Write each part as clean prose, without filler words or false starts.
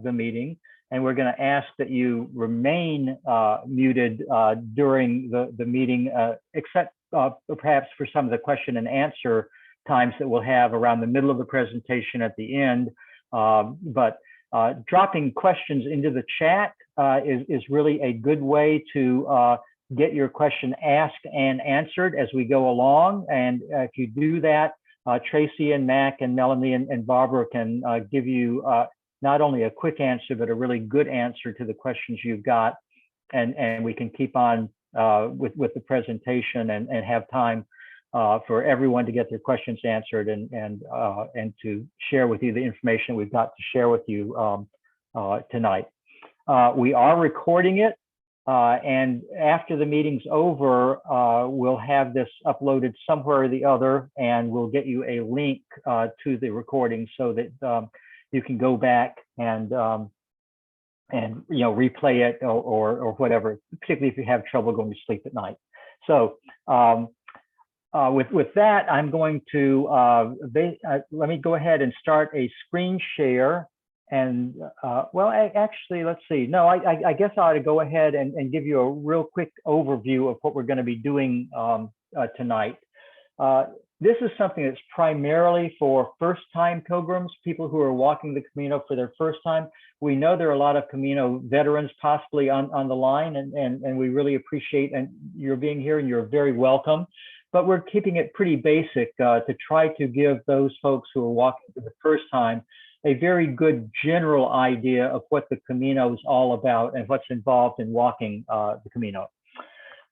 the meeting, and we're going to ask that you remain muted during the meeting, except perhaps for some of the question and answer times that we'll have around the middle of the presentation at the end. But dropping questions into the chat is really a good way to get your question asked and answered as we go along. And if you do that, Tracy and Mac and Melanie and Barbara can give you not only a quick answer, but a really good answer to the questions you've got. And we can keep on with the presentation and have time for everyone to get their questions answered and to share with you the information we've got to share with you tonight. We are recording it, and after the meeting's over, we'll have this uploaded somewhere or the other, and we'll get you a link to the recording so that you can go back and replay it or whatever, particularly if you have trouble going to sleep at night. So with that, I'm going to let me go ahead and start a screen share. And well, actually, let's see. No, I guess I ought to go ahead and give you a real quick overview of what we're going to be doing tonight. This is something that's primarily for first-time pilgrims, people who are walking the Camino for their first time. We know there are a lot of Camino veterans possibly on the line, and we really appreciate your being here, and you're very welcome. But we're keeping it pretty basic to try to give those folks who are walking for the first time a very good general idea of what the Camino is all about and what's involved in walking the Camino.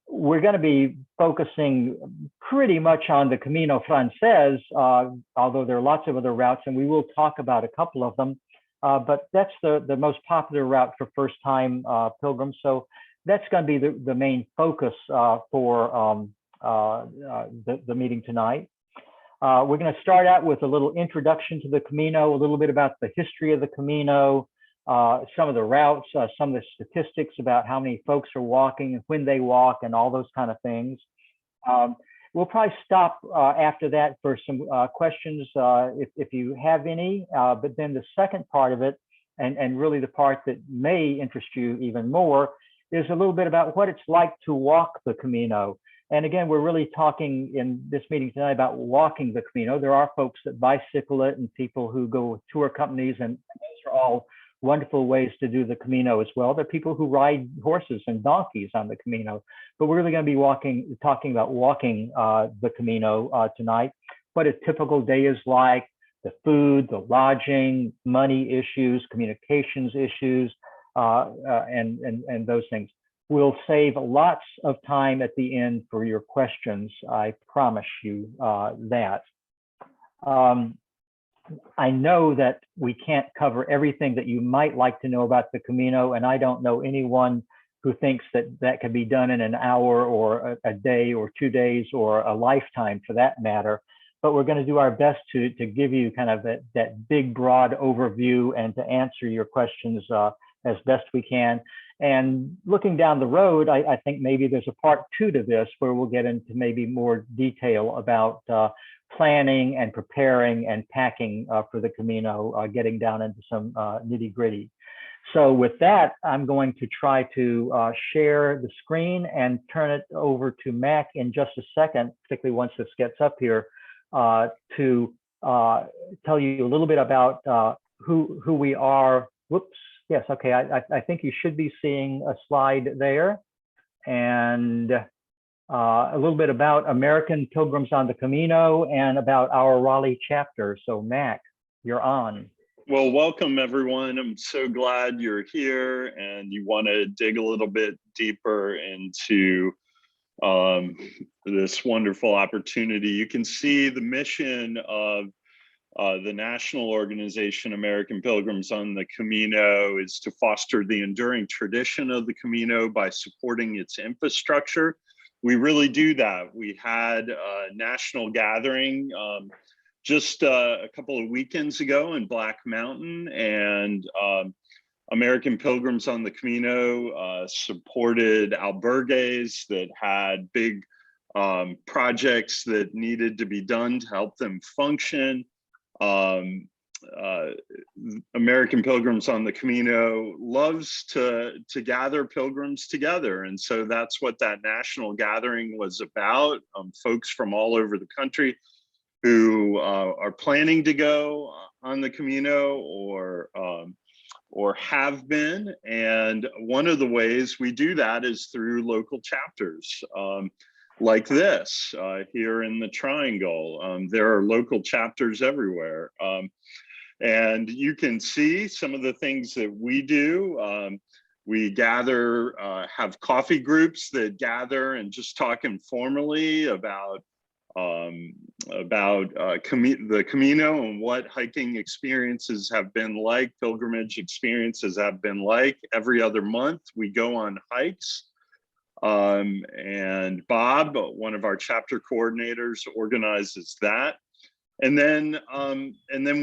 We're going to be focusing pretty much on the Camino Frances, although there are lots of other routes, and we will talk about a couple of them. But that's the most popular route for first-time pilgrims. So that's going to be the main focus for the meeting tonight. We're going to start out with a little introduction to the Camino, a little bit about the history of the Camino, some of the routes, some of the statistics about how many folks are walking and when they walk and all those kind of things. We'll probably stop after that for some questions if you have any, but then the second part of it, and really the part that may interest you even more, is a little bit about what it's like to walk the Camino. And again, we're really talking in this meeting tonight about walking the Camino. There are folks that bicycle it and people who go with tour companies, and those are all wonderful ways to do the Camino as well. There are people who ride horses and donkeys on the Camino, but we're really going to be talking about walking the Camino tonight. What a typical day is like, the food, the lodging, money issues, communications issues, and those things. We'll save lots of time at the end for your questions. I promise you that. I know that we can't cover everything that you might like to know about the Camino, and I don't know anyone who thinks that that can be done in an hour or a day or 2 days or a lifetime for that matter. But we're going to do our best to give you kind of that big, broad overview and to answer your questions as best we can. And looking down the road, I think maybe there's a part 2 to this where we'll get into maybe more detail about planning and preparing and packing for the Camino, getting down into some nitty gritty. So with that, I'm going to try to share the screen and turn it over to Mac in just a second, particularly once this gets up here, to tell you a little bit about who we are. Whoops. Yes, okay, I think you should be seeing a slide there, and a little bit about American Pilgrims on the Camino and about our Raleigh chapter. So Mac, you're on. Well, welcome everyone. I'm so glad you're here and you want to dig a little bit deeper into this wonderful opportunity. You can see the mission of the national organization, American Pilgrims on the Camino, is to foster the enduring tradition of the Camino by supporting its infrastructure. We really do that. We had a national gathering just a couple of weekends ago in Black Mountain, and American Pilgrims on the Camino supported albergues that had big projects that needed to be done to help them function. American Pilgrims on the Camino loves to gather pilgrims together. And so that's what that national gathering was about. Folks from all over the country who are planning to go on the Camino or have been. And one of the ways we do that is through local chapters like this here in the Triangle. There are local chapters everywhere. And you can see some of the things that we do. We gather, have coffee groups that gather and just talk informally about the Camino and what hiking experiences have been like, pilgrimage experiences have been like. Every other month we go on hikes. And Bob, one of our chapter coordinators, organizes that. And then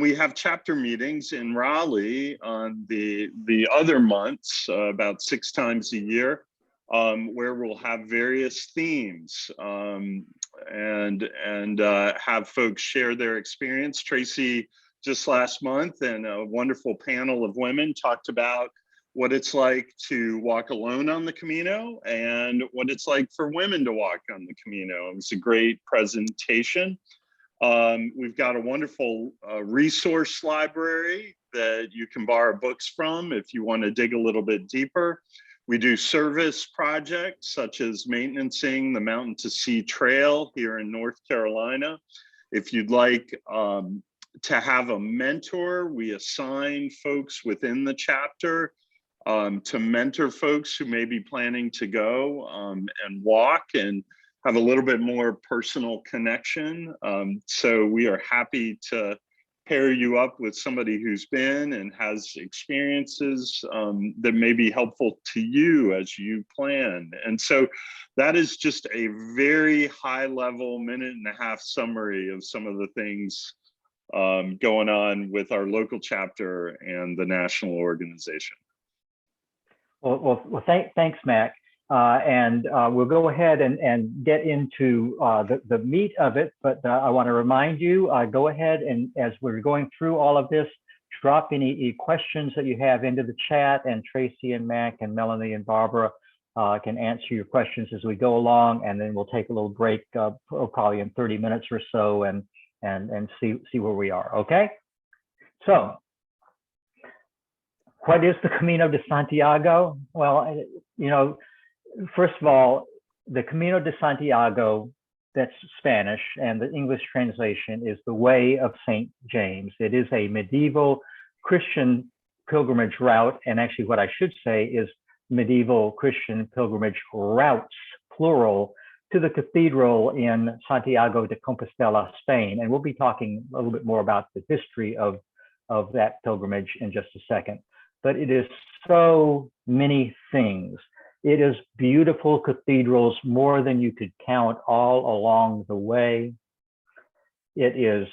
we have chapter meetings in Raleigh on the other months, about 6 times a year, where we'll have various themes and have folks share their experience. Tracy just last month and a wonderful panel of women talked about what it's like to walk alone on the Camino and what it's like for women to walk on the Camino. It was a great presentation. We've got a wonderful resource library that you can borrow books from if you want to dig a little bit deeper. We do service projects such as maintaining the Mountain to Sea Trail here in North Carolina. If you'd like to have a mentor, we assign folks within the chapter to mentor folks who may be planning to go and walk and have a little bit more personal connection. So we are happy to pair you up with somebody who's been and has experiences that may be helpful to you as you plan. And so that is just a very high level 1.5-minute summary of some of the things going on with our local chapter and the national organization. Well, thanks, Mac. And we'll go ahead and get into the meat of it, but I want to remind you, go ahead and as we're going through all of this, drop any questions that you have into the chat, and Tracy and Mac and Melanie and Barbara can answer your questions as we go along, and then we'll take a little break probably in 30 minutes or so and see where we are, okay? So, what is the Camino de Santiago? Well, you know, first of all, the Camino de Santiago, that's Spanish, and the English translation is the Way of St. James. It is a medieval Christian pilgrimage route, and actually what I should say is medieval Christian pilgrimage routes, plural, to the cathedral in Santiago de Compostela, Spain. And we'll be talking a little bit more about the history of that pilgrimage in just a second. But it is so many things. It is beautiful cathedrals, more than you could count all along the way. It is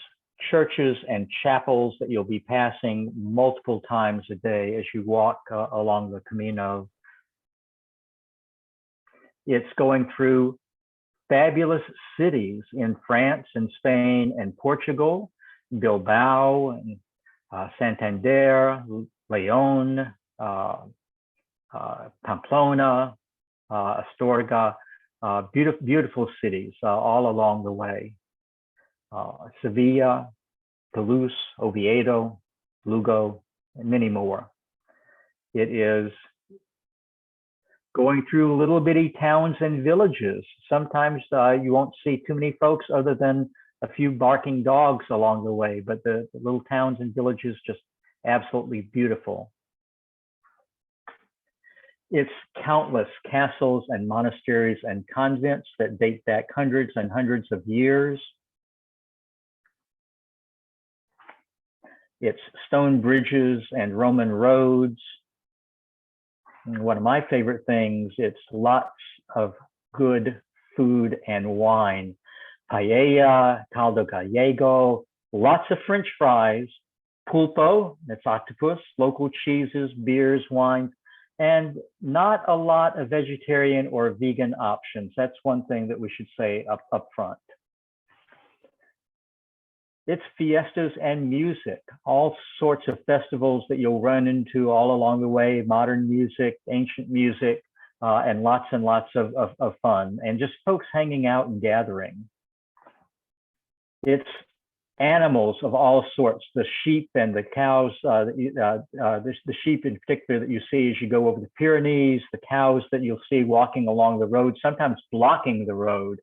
churches and chapels that you'll be passing multiple times a day as you walk along the Camino. It's going through fabulous cities in France and Spain and Portugal, Bilbao, and Santander, León, Pamplona, Astorga, beautiful cities all along the way. Sevilla, Toulouse, Oviedo, Lugo, and many more. It is going through little bitty towns and villages. Sometimes you won't see too many folks other than a few barking dogs along the way, but the little towns and villages just absolutely beautiful. It's countless castles and monasteries and convents that date back hundreds and hundreds of years. It's stone bridges and Roman roads. And one of my favorite things, it's lots of good food and wine. Paella, caldo gallego, lots of French fries, pulpo, that's octopus, local cheeses, beers, wines, and not a lot of vegetarian or vegan options. That's one thing that we should say up front. It's fiestas and music, all sorts of festivals that you'll run into all along the way, modern music, ancient music, and lots of fun, and just folks hanging out and gathering. It's animals of all sorts, the sheep and the cows, the sheep in particular that you see as you go over the Pyrenees, the cows that you'll see walking along the road, sometimes blocking the road,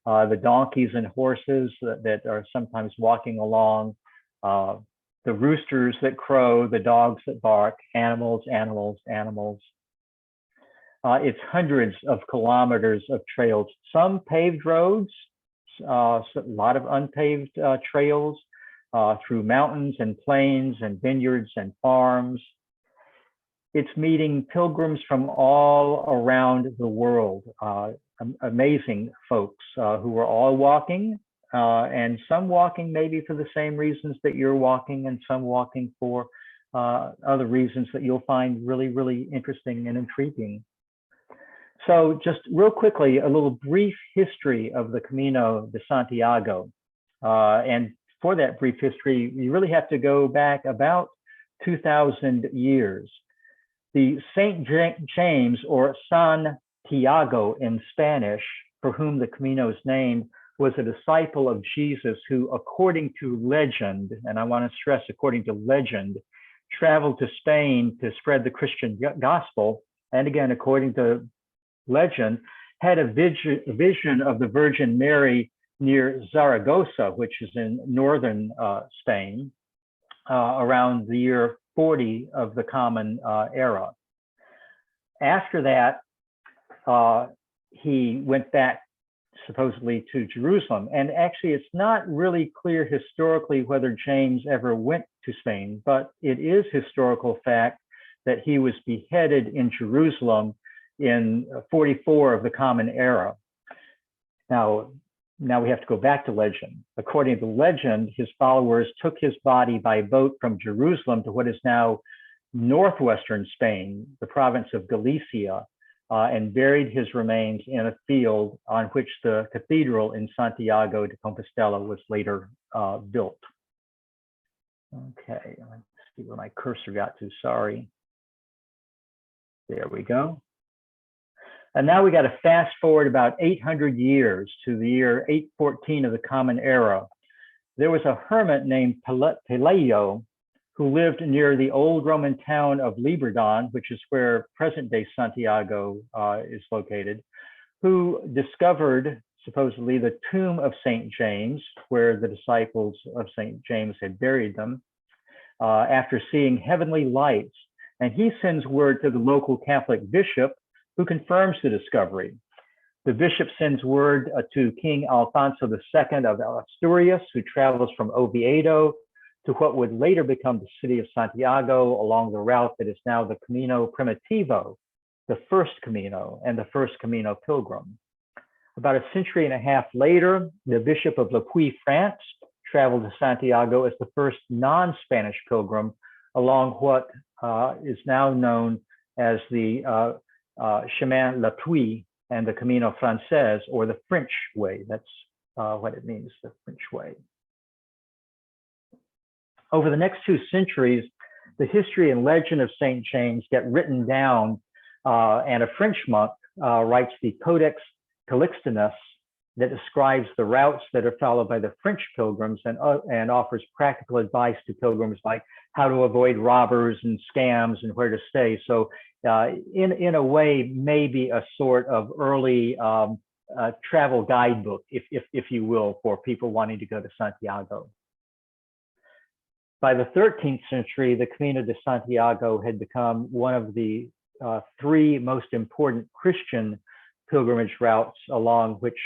the donkeys and horses that are sometimes walking along, the roosters that crow, the dogs that bark, animals, animals, animals. It's hundreds of kilometers of trails, some paved roads, a lot of unpaved trails through mountains and plains and vineyards and farms. It's meeting pilgrims from all around the world, amazing folks who are all walking, and some walking maybe for the same reasons that you're walking, and some walking for other reasons that you'll find really, really interesting and intriguing. So just real quickly, a little brief history of the Camino de Santiago. And for that brief history, you really have to go back about 2,000 years. The St. James, or San Tiago in Spanish, for whom the Camino is named, was a disciple of Jesus who, according to legend, and I want to stress according to legend, traveled to Spain to spread the Christian gospel. And again, according to legend, had a vision of the Virgin Mary near Zaragoza, which is in northern Spain, around the year 40 of the Common Era. After that, he went back supposedly to Jerusalem. And actually, it's not really clear historically whether James ever went to Spain, but it is historical fact that he was beheaded in Jerusalem in 44 of the Common Era. Now we have to go back to legend. According to legend, his followers took his body by boat from Jerusalem to what is now northwestern Spain, the province of Galicia, and buried his remains in a field on which the cathedral in Santiago de Compostela was later built. Okay, let's see where my cursor got to, sorry. There we go. And now we got to fast forward about 800 years to the year 814 of the Common Era. There was a hermit named Peleo who lived near the old Roman town of Liberdon, which is where present-day Santiago is located, who discovered supposedly the tomb of St. James, where the disciples of St. James had buried them, after seeing heavenly lights. And he sends word to the local Catholic bishop, who confirms the discovery. The bishop sends word to King Alfonso II of Asturias, who travels from Oviedo to what would later become the city of Santiago along the route that is now the Camino Primitivo, the first Camino and the first Camino pilgrim. About a century and a half later, the Bishop of Le Puy, France, traveled to Santiago as the first non-Spanish pilgrim along what is now known as the Chemin Le Puy and the Camino Frances, or the French way. That's what it means, the French way. Over the next 2 centuries, the history and legend of St. James get written down, and a French monk writes the Codex Calixtinus that describes the routes that are followed by the French pilgrims and offers practical advice to pilgrims like how to avoid robbers and scams and where to stay. So in a way, maybe a sort of early travel guidebook, if you will, for people wanting to go to Santiago. By the 13th century, the Camino de Santiago had become one of the 3 most important Christian pilgrimage routes along which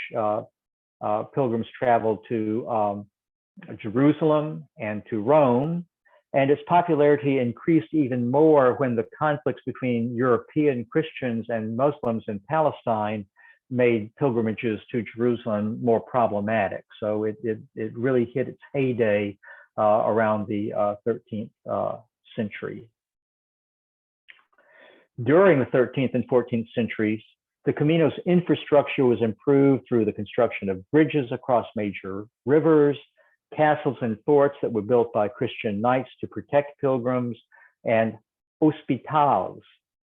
pilgrims traveled to Jerusalem and to Rome. And its popularity increased even more when the conflicts between European Christians and Muslims in Palestine made pilgrimages to Jerusalem more problematic. So it really hit its heyday around the 13th century. During the 13th and 14th centuries, the Camino's infrastructure was improved through the construction of bridges across major rivers, castles and forts that were built by Christian knights to protect pilgrims, and hospitals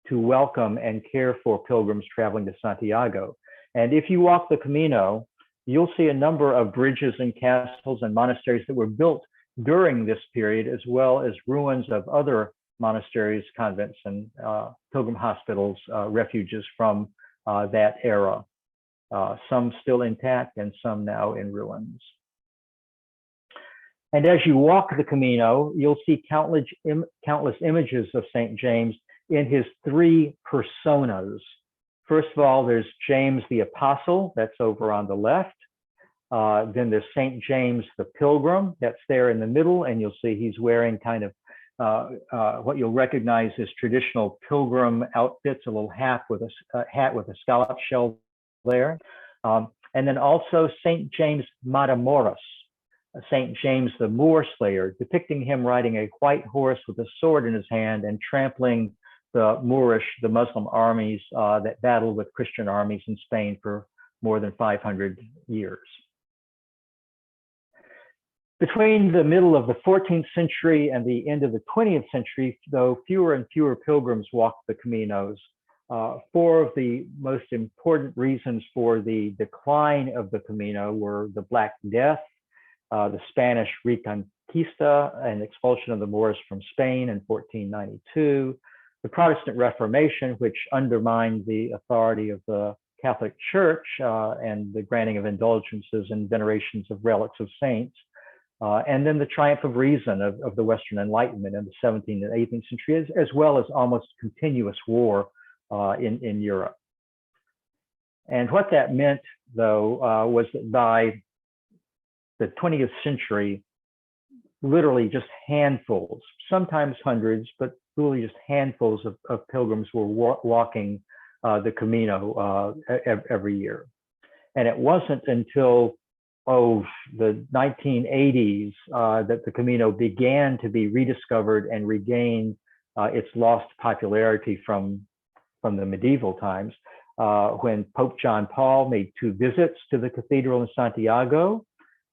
to welcome and care for pilgrims traveling to Santiago. And if you walk the Camino, you'll see a number of bridges and castles and monasteries that were built during this period, as well as ruins of other monasteries, convents, and pilgrim hospitals, refuges from that era. Some still intact and some now in ruins. And as you walk the Camino, you'll see countless images of St. James in his three personas. First of all, there's James the Apostle, that's over on the left. Then there's St. James the Pilgrim, that's there in the middle, and you'll see he's wearing kind of what you'll recognize as traditional pilgrim outfits, a little hat with a scallop shell there. And then also St. James Matamoros, St. James the Moor Slayer, depicting him riding a white horse with a sword in his hand and trampling the Moorish, the Muslim armies that battled with Christian armies in Spain for more than 500 years. Between the middle of the 14th century and the end of the 20th century, though fewer and fewer pilgrims walked the Caminos, four of the most important reasons for the decline of the Camino were the Black Death, the Spanish Reconquista and expulsion of the Moors from Spain in 1492, the Protestant Reformation, which undermined the authority of the Catholic Church and the granting of indulgences and venerations of relics of saints, and then the triumph of reason of the Western Enlightenment in the 17th and 18th century, as well as almost continuous war in Europe. And what that meant, though, was that by the 20th century, literally just handfuls, sometimes hundreds, but really just handfuls of pilgrims were walking the Camino every year. And it wasn't until the 1980s that the Camino began to be rediscovered and regain its lost popularity from the medieval times, when Pope John Paul made 2 visits to the cathedral in Santiago.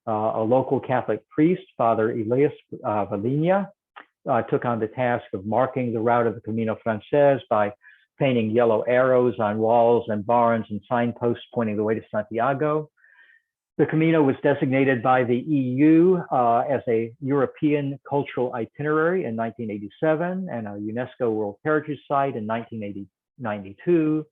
A local Catholic priest, Father Elias Valina, took on the task of marking the route of the Camino Frances by painting yellow arrows on walls and barns and signposts pointing the way to Santiago. The Camino was designated by the EU as a European cultural itinerary in 1987 and a UNESCO World Heritage Site in 1992.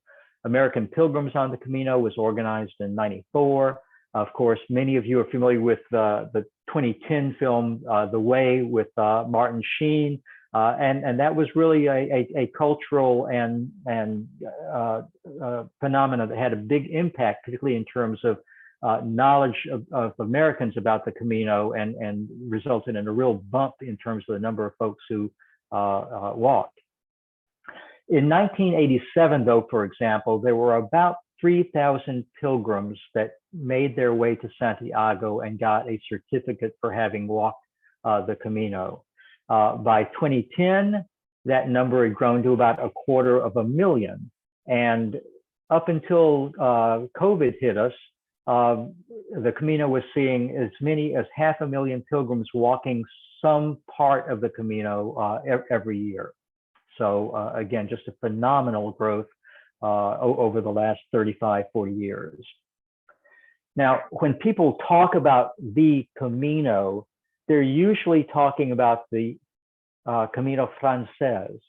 American Pilgrims on the Camino was organized in 94. Of course, many of you are familiar with the 2010 film, The Way, with Martin Sheen. And that was really a cultural and phenomena that had a big impact, particularly in terms of knowledge of Americans about the Camino, and resulted in a real bump in terms of the number of folks who walked. In 1987, though, for example, there were about 3,000 pilgrims that made their way to Santiago and got a certificate for having walked the Camino. By 2010, that number had grown to about 250,000. And up until COVID hit us, the Camino was seeing as many as 500,000 pilgrims walking some part of the Camino every year. So again, just a phenomenal growth over the last 35, 40 years. Now, when people talk about the Camino, they're usually talking about the Camino Frances,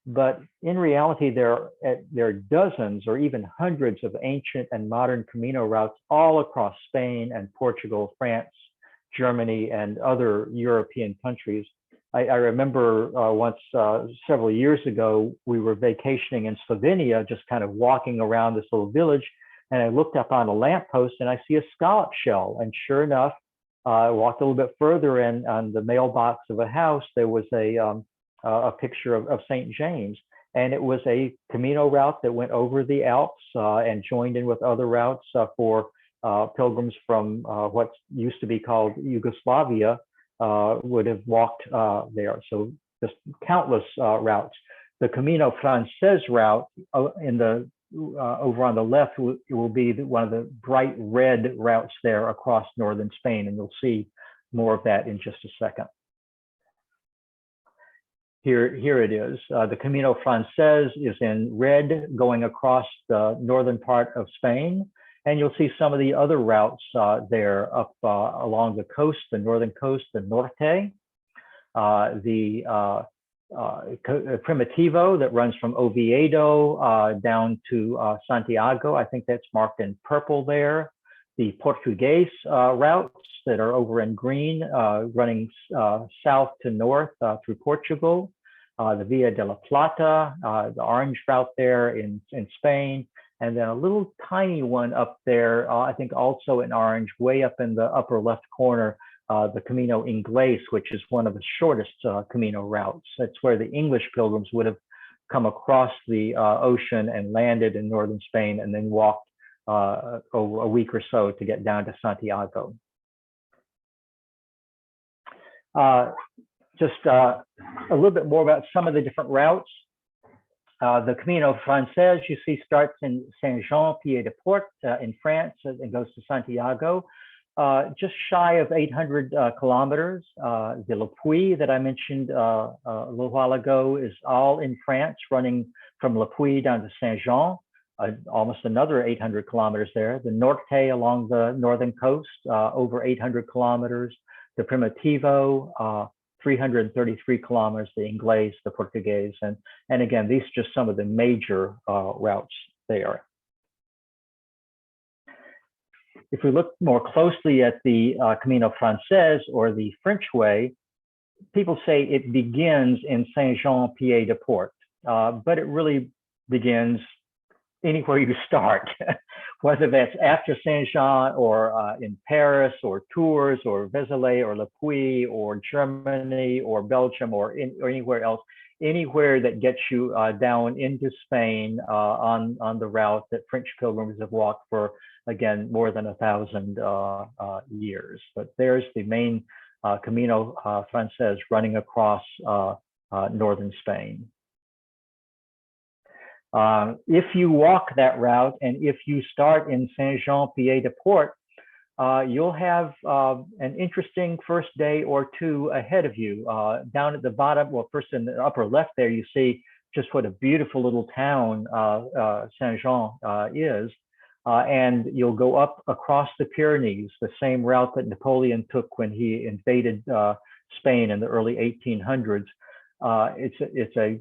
but in reality, there are dozens or even hundreds of ancient and modern Camino routes all across Spain and Portugal, France, Germany, and other European countries. I remember once, several years ago, we were vacationing in Slovenia, just kind of walking around this little village, and I looked up on a lamppost and I see a scallop shell, and sure enough, I walked a little bit further, and on the mailbox of a house, there was a picture of St. James. And it was a Camino route that went over the Alps and joined in with other routes for pilgrims from what used to be called Yugoslavia would have walked there. So just countless routes. The Camino Frances route in the over on the left will be one of the bright red routes there across northern Spain, and you'll see more of that in just a second. Here it is. The Camino Frances is in red going across the northern part of Spain. And you'll see some of the other routes there up along the coast, the northern coast, the Norte. The Primitivo that runs from Oviedo down to Santiago. I think that's marked in purple there. The Portuguese routes that are over in green, running south to north through Portugal. The Via de la Plata, the orange route there in Spain. And then a little tiny one up there, I think also in orange, way up in the upper left corner, the Camino Inglés, which is one of the shortest Camino routes. That's where the English pilgrims would have come across the ocean and landed in northern Spain and then walked over a week or so to get down to Santiago. Just a little bit more about some of the different routes. The Camino Frances, you see, starts in Saint-Jean-Pied-de-Port in France and goes to Santiago. Just shy of 800 kilometers. The Le Puy that I mentioned a little while ago is all in France, running from Le Puy down to Saint-Jean, almost another 800 kilometers there. The Norte along the northern coast, over 800 kilometers. The Primitivo, 333 kilometers, the Inglés, the Portuguese, and again, these are just some of the major routes there. If we look more closely at the Camino Frances, or the French way, people say it begins in Saint-Jean-Pied-de-Port, but it really begins anywhere you start, whether that's after Saint-Jean or in Paris or Tours or Vézelay or Le Puy or Germany or Belgium or anywhere else, anywhere that gets you down into Spain on the route that French pilgrims have walked for, again, more than 1,000 years. But there's the main Camino Frances running across northern Spain. If you walk that route, and if you start in Saint-Jean-Pied-de-Port, you'll have an interesting first day or two ahead of you. Down at the bottom, well, first in the upper left there, you see just what a beautiful little town Saint-Jean is. And you'll go up across the Pyrenees, the same route that Napoleon took when he invaded Spain in the early 1800s. It's a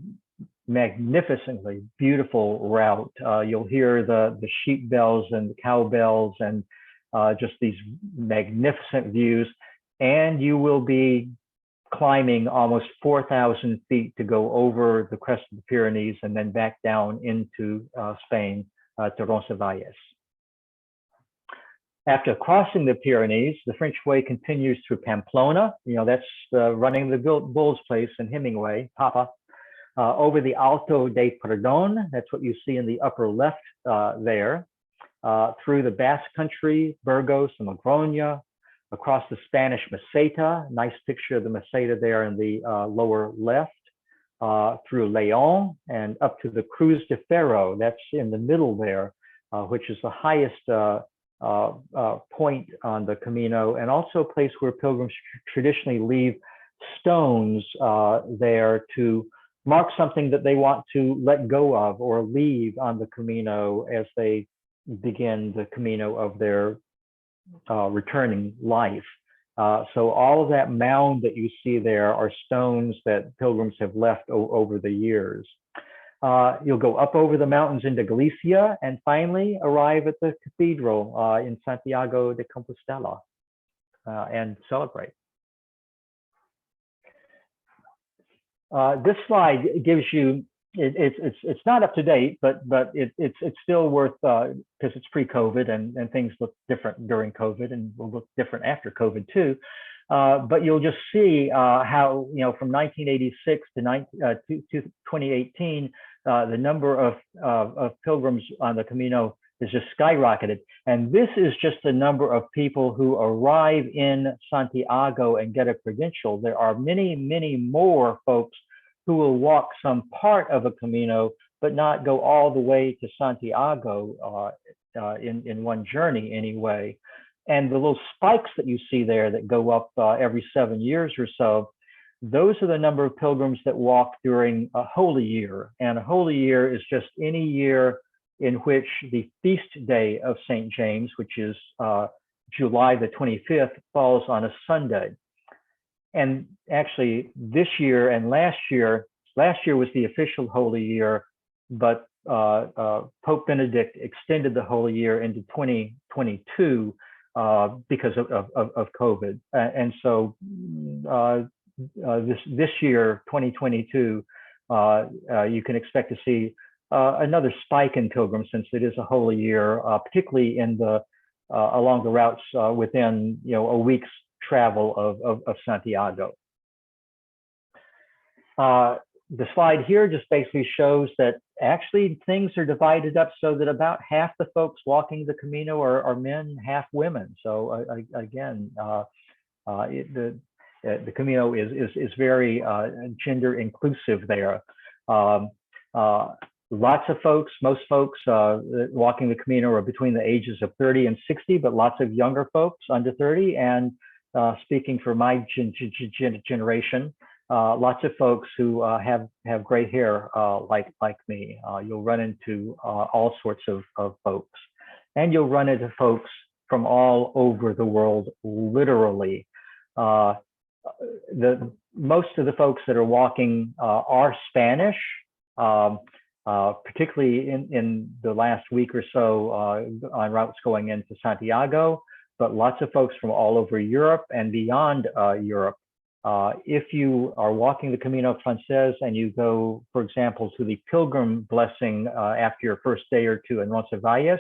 magnificently beautiful route. You'll hear the sheep bells and the cow bells and just these magnificent views. And you will be climbing almost 4,000 feet to go over the crest of the Pyrenees and then back down into Spain to Roncesvalles. After crossing the Pyrenees, the French way continues through Pamplona. You know, that's running the Bull's place in Hemingway, Papa. Over the Alto de Perdón, that's what you see in the upper left there, through the Basque Country, Burgos and Logroña, across the Spanish Meseta, nice picture of the Meseta there in the lower left, through León and up to the Cruz de Ferro, that's in the middle there, which is the highest point on the Camino, and also a place where pilgrims traditionally leave stones there to mark something that they want to let go of or leave on the Camino as they begin the Camino of their returning life. So all of that mound that you see there are stones that pilgrims have left over the years. You'll go up over the mountains into Galicia and finally arrive at the cathedral in Santiago de Compostela and celebrate. This slide gives you, it's not up to date, but it's still worth, because it's pre-COVID and things look different during COVID and will look different after COVID too. But you'll just see how, you know, from 1986 to 2018, the number of pilgrims on the Camino is just skyrocketed. And this is just the number of people who arrive in Santiago and get a credential. There are many, many more folks who will walk some part of a Camino, but not go all the way to Santiago in one journey anyway. And the little spikes that you see there that go up every 7 years or so, those are the number of pilgrims that walk during a holy year. And a holy year is just any year in which the feast day of St. James, which is July the 25th, falls on a Sunday. And actually this year and last year was the official holy year, but Pope Benedict extended the holy year into 2022 because of COVID. And so this year, 2022, you can expect to see another spike in pilgrims, since it is a holy year, particularly in the along the routes within a week's travel of Santiago. The slide here just basically shows that actually things are divided up so that about half the folks walking the Camino are men, half women. So again, the Camino is very gender inclusive there. Lots of folks, most folks walking the Camino are between the ages of 30 and 60, but lots of younger folks under 30. And speaking for my generation, lots of folks who have gray hair like me. You'll run into all sorts of folks, and you'll run into folks from all over the world, literally. Most of the folks that are walking are Spanish, particularly in the last week or so on routes going into Santiago, but lots of folks from all over Europe and beyond Europe. If you are walking the Camino Frances and you go, for example, to the pilgrim blessing after your first day or two in Roncesvalles,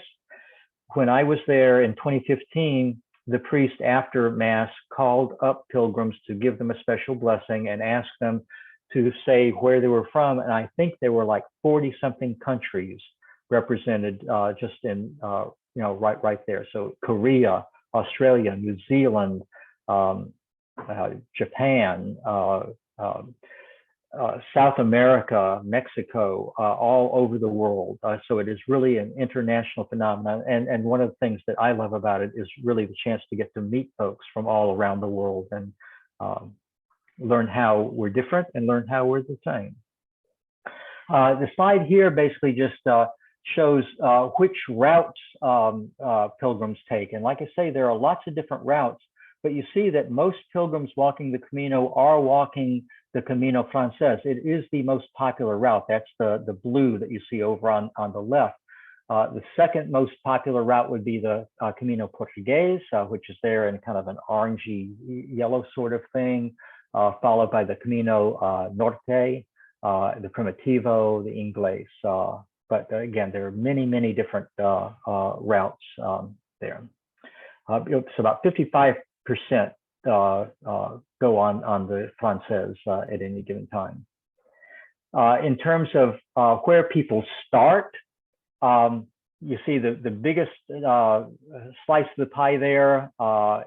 when I was there in 2015, the priest after Mass called up pilgrims to give them a special blessing and asked them to say where they were from. And I think there were like 40-something countries represented just in, right there. So Korea, Australia, New Zealand, Japan, South America, Mexico, all over the world. So it is really an international phenomenon. And one of the things that I love about it is really the chance to get to meet folks from all around the world and learn how we're different and learn how we're the same. The slide here basically just shows which routes pilgrims take. And like I say, there are lots of different routes, but you see that most pilgrims walking the Camino are walking the Camino Frances. It is the most popular route. That's the blue that you see over on the left. The second most popular route would be the Camino Portuguese, which is there in kind of an orangey yellow sort of thing, followed by the Camino Norte, the Primitivo, the Inglés. But again, there are many different routes there. It's about 55% go on the Frances at any given time. In terms of where people start, you see the biggest slice of the pie there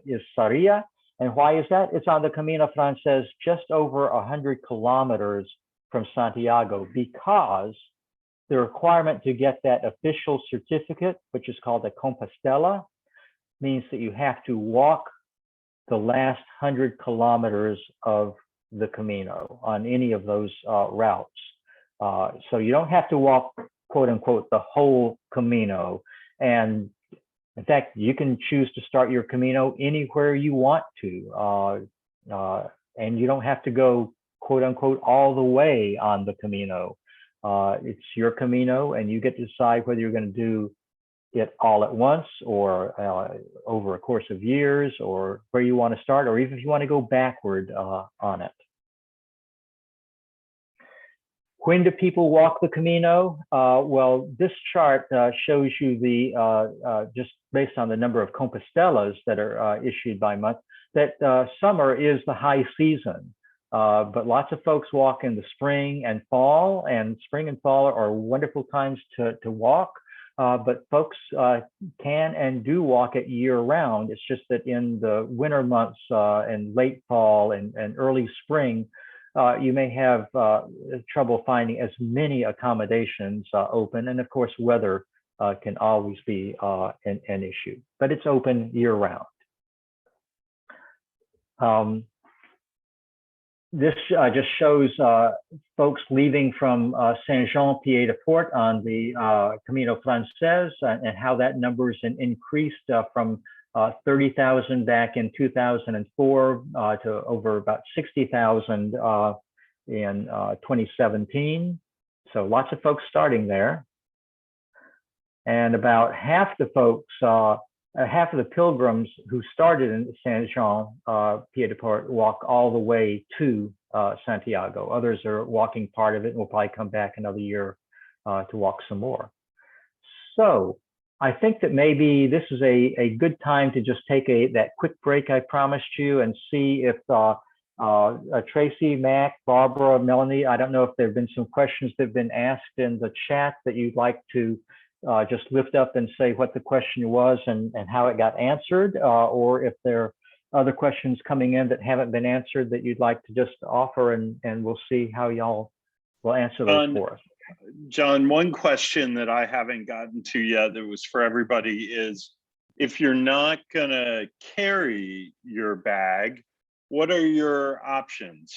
is Sarria. And why is that? It's on the Camino Frances, just over 100 kilometers from Santiago, because the requirement to get that official certificate, which is called a Compostela, means that you have to walk the last 100 kilometers of the Camino on any of those routes. So you don't have to walk, quote unquote, the whole Camino. And in fact, you can choose to start your Camino anywhere you want to. And you don't have to go, quote unquote, all the way on the Camino. It's your Camino, and you get to decide whether you're going to do it all at once or over a course of years, or where you want to start, or even if you want to go backward on it. When do people walk the Camino? Well, this chart shows you the, just based on the number of Compostelas that are issued by month, that summer is the high season. But lots of folks walk in the spring and fall, and spring and fall are wonderful times to walk. But folks can and do walk it year round. It's just that in the winter months and late fall and early spring, you may have trouble finding as many accommodations open. And of course, weather can always be an issue, but it's open year round. This just shows folks leaving from Saint-Jean-Pied-de-Port on the Camino Frances, and how that number's increased from 30,000 back in 2004 to over about 60,000 in 2017. So lots of folks starting there. And about half the folks, half of the pilgrims who started in Saint-Jean-Pied-de-Port walk all the way to Santiago. Others are walking part of it and will probably come back another year to walk some more. So I think that maybe this is a good time to just take that quick break I promised you, and see if Tracy, Mac, Barbara, Melanie, I don't know if there have been some questions that have been asked in the chat that you'd like to just lift up and say what the question was and how it got answered, or if there are other questions coming in that haven't been answered that you'd like to just offer, and we'll see how y'all will answer those for us. John, one question that I haven't gotten to yet that was for everybody is, if you're not gonna carry your bag, what are your options?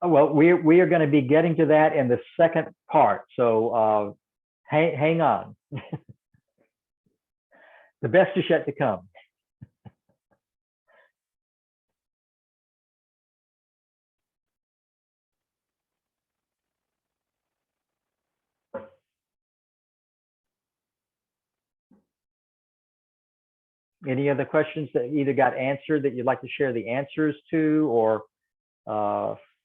Well, we are going to be getting to that in the second part, so hang on. The best is yet to come. Any other questions that either got answered that you'd like to share the answers to, or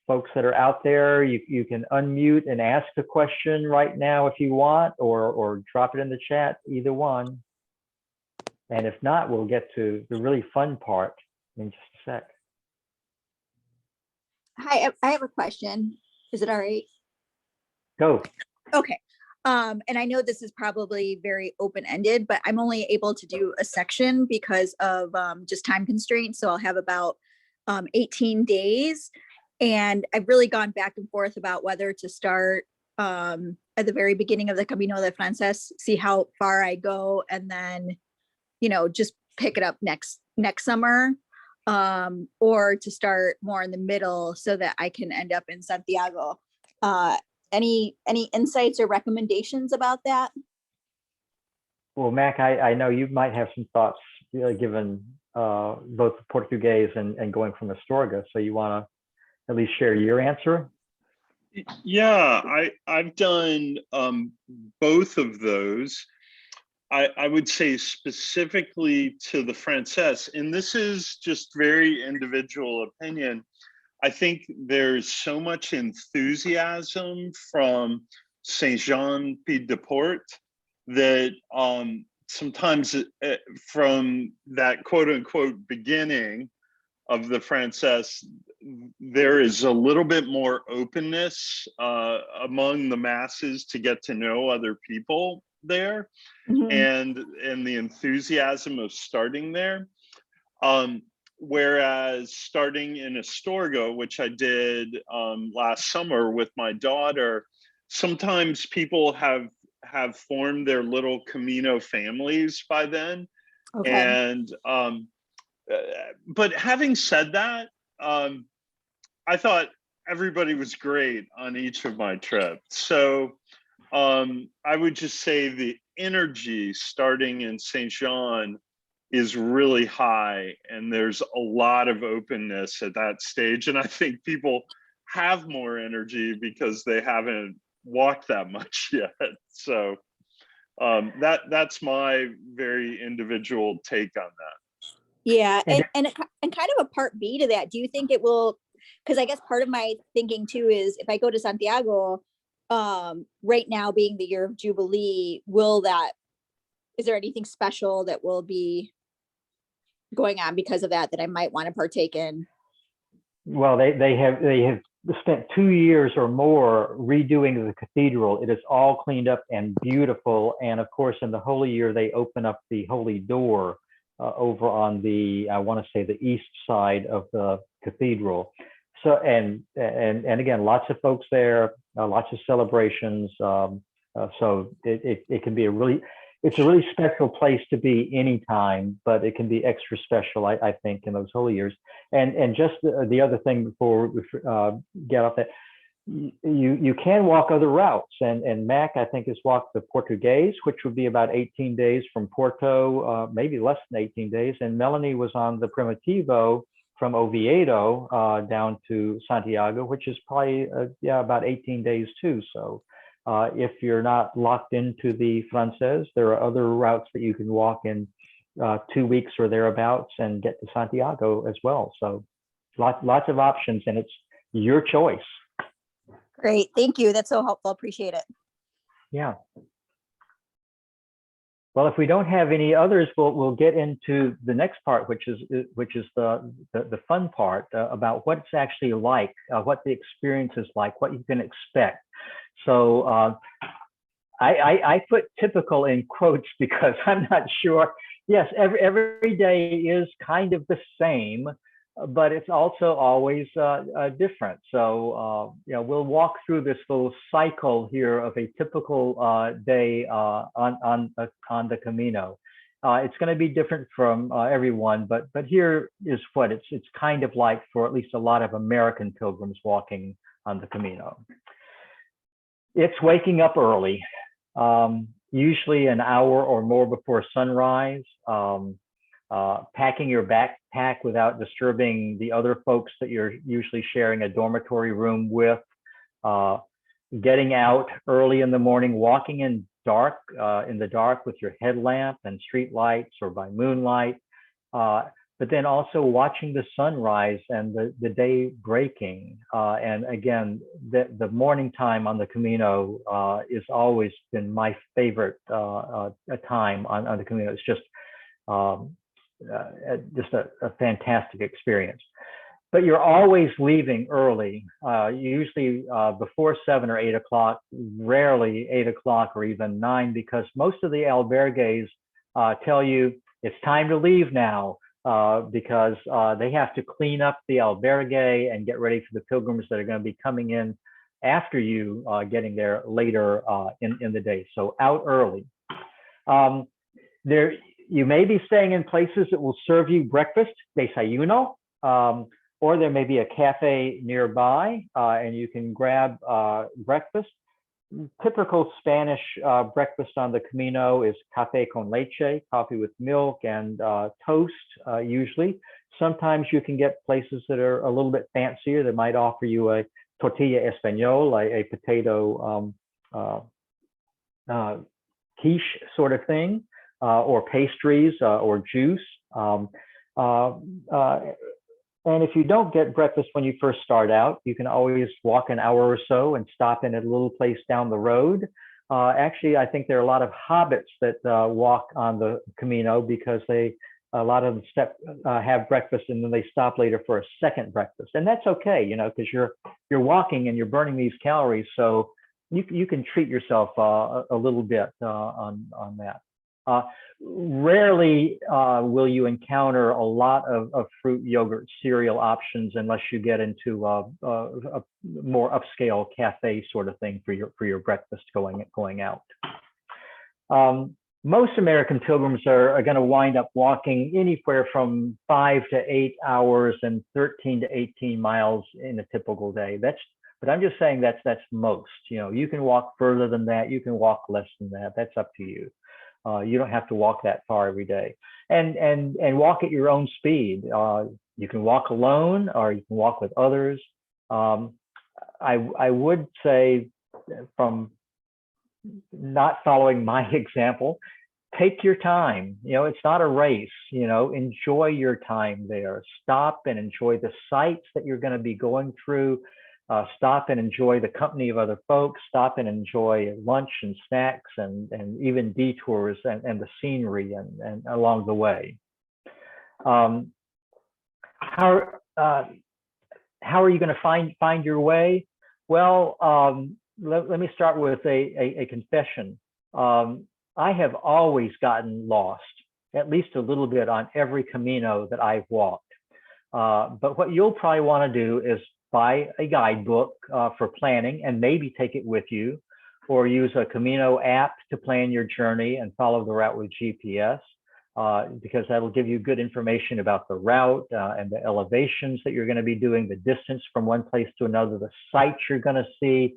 folks that are out there, you can unmute and ask a question right now if you want, or drop it in the chat, either one. And if not, we'll get to the really fun part in just a sec. Hi, I have a question. Is it all right? Go. Okay. And I know this is probably very open-ended, but I'm only able to do a section because of just time constraints. So I'll have about 18 days. And I've really gone back and forth about whether to start at the very beginning of the Camino de Frances, see how far I go, and then, you know, just pick it up next summer, or to start more in the middle so that I can end up in Santiago. Any insights or recommendations about that? Well, Mac, I know you might have some thoughts, given both Portuguese and going from Astorga. So you want to at least share your answer? Yeah, I've done both of those. I would say specifically to the Frances, and this is just very individual opinion, I think there's so much enthusiasm from Saint-Jean-Pied-de-Port that sometimes from that quote unquote beginning of the Frances, there is a little bit more openness among the masses to get to know other people there, and the enthusiasm of starting there. Whereas starting in Astorga, which I did last summer with my daughter, sometimes people have formed their little Camino families by then. Okay. And but having said that, I thought everybody was great on each of my trips. So I would just say the energy starting in Saint Jean is really high, and there's a lot of openness at that stage. And I think people have more energy because they haven't walked that much yet. So that's my very individual take on that. Yeah, and kind of a part B to that, do you think it will, because I guess part of my thinking too is if I go to Santiago, right now being the year of Jubilee, is there anything special that will be going on because of that I might want to partake in? Well, they have spent 2 years or more redoing the cathedral. It is all cleaned up and beautiful. And of course, in the Holy Year, they open up the Holy Door over on the, I want to say, the east side of the cathedral. So, and again, lots of folks there, lots of celebrations. So it can be it's a really special place to be anytime, but it can be extra special, I think, in those holy years. And just the other thing before we get off that, you can walk other routes, and Mac, I think, has walked the Portuguese, which would be about 18 days from Porto, maybe less than 18 days, and Melanie was on the Primitivo from Oviedo down to Santiago, which is probably about 18 days too. So if you're not locked into the Frances, there are other routes that you can walk in 2 weeks or thereabouts and get to Santiago as well. So lots of options, and it's your choice. Great. Thank you. That's so helpful. Appreciate it. Yeah. Well, if we don't have any others, we'll get into the next part, which is the fun part about what it's actually like, what the experience is like, what you can expect. So I put typical in quotes because I'm not sure. Yes, every day is kind of the same, but it's also always different. So we'll walk through this little cycle here of a typical day on the Camino. It's going to be different from everyone, but here is what it's kind of like for at least a lot of American pilgrims walking on the Camino. It's waking up early, usually an hour or more before sunrise. Packing your backpack without disturbing the other folks that you're usually sharing a dormitory room with, getting out early in the morning, walking in the dark with your headlamp and street lights or by moonlight, but then also watching the sunrise and the day breaking. And again, the morning time on the Camino is always been my favorite time on the Camino. It's just a fantastic experience. But you're always leaving early, usually before 7 or 8 o'clock, rarely 8 o'clock or even 9, because most of the albergues tell you it's time to leave now, because they have to clean up the albergue and get ready for the pilgrims that are going to be coming in after you, getting there later in the day. So out early. You may be staying in places that will serve you breakfast, desayuno, or there may be a cafe nearby and you can grab breakfast. Typical Spanish breakfast on the Camino is café con leche, coffee with milk, and toast usually. Sometimes you can get places that are a little bit fancier that might offer you a tortilla español, a potato quiche sort of thing. Or pastries or juice. And if you don't get breakfast when you first start out, you can always walk an hour or so and stop in at a little place down the road. Actually, I think there are a lot of hobbits that walk on the Camino because a lot of them have breakfast and then they stop later for a second breakfast. And that's okay, because you're walking and you're burning these calories. So you can treat yourself a little bit on that. Rarely will you encounter a lot of fruit, yogurt, cereal options unless you get into a more upscale cafe sort of thing for your breakfast going out. Most American pilgrims are going to wind up walking anywhere from 5 to 8 hours and 13 to 18 miles in a typical day. But I'm just saying that's most. You can walk further than that. You can walk less than that. That's up to you. You don't have to walk that far every day, and walk at your own speed. You can walk alone, or you can walk with others. I would say, from not following my example, take your time. It's not a race. Enjoy your time there. Stop and enjoy the sights that you're going to be going through. Stop and enjoy the company of other folks. Stop and enjoy lunch and snacks and even detours and the scenery and along the way. How are you going to find your way? Well, let me start with a confession. I have always gotten lost, at least a little bit, on every Camino that I've walked. But what you'll probably want to do is buy a guidebook for planning and maybe take it with you, or use a Camino app to plan your journey and follow the route with GPS, because that'll give you good information about the route and the elevations that you're going to be doing, the distance from one place to another, the sights you're going to see,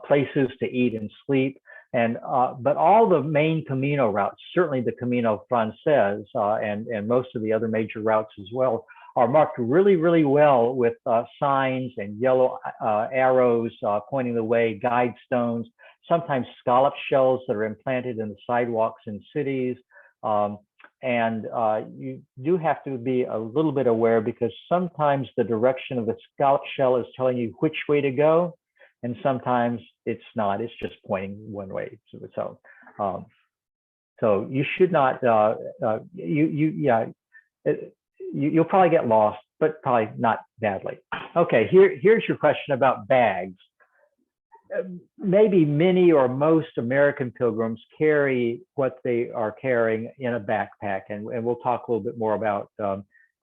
places to eat and sleep. And but all the main Camino routes, certainly the Camino Frances and most of the other major routes as well, are marked really, really well with signs and yellow arrows pointing the way, guide stones, sometimes scallop shells that are implanted in the sidewalks in cities. And you do have to be a little bit aware, because sometimes the direction of the scallop shell is telling you which way to go, and sometimes it's not. It's just pointing one way. So you should not. You'll probably get lost, but probably not badly. Okay, here's your question about bags. Maybe many or most American pilgrims carry what they are carrying in a backpack, and we'll talk a little bit more about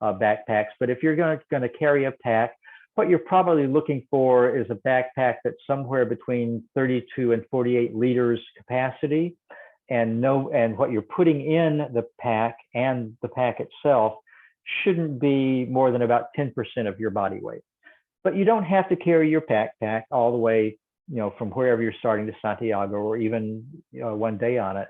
backpacks. But if you're going to carry a pack, what you're probably looking for is a backpack that's somewhere between 32 and 48 liters capacity, and what you're putting in the pack and the pack itself shouldn't be more than about 10% of your body weight. But you don't have to carry your backpack all the way, from wherever you're starting to Santiago, or even one day on it.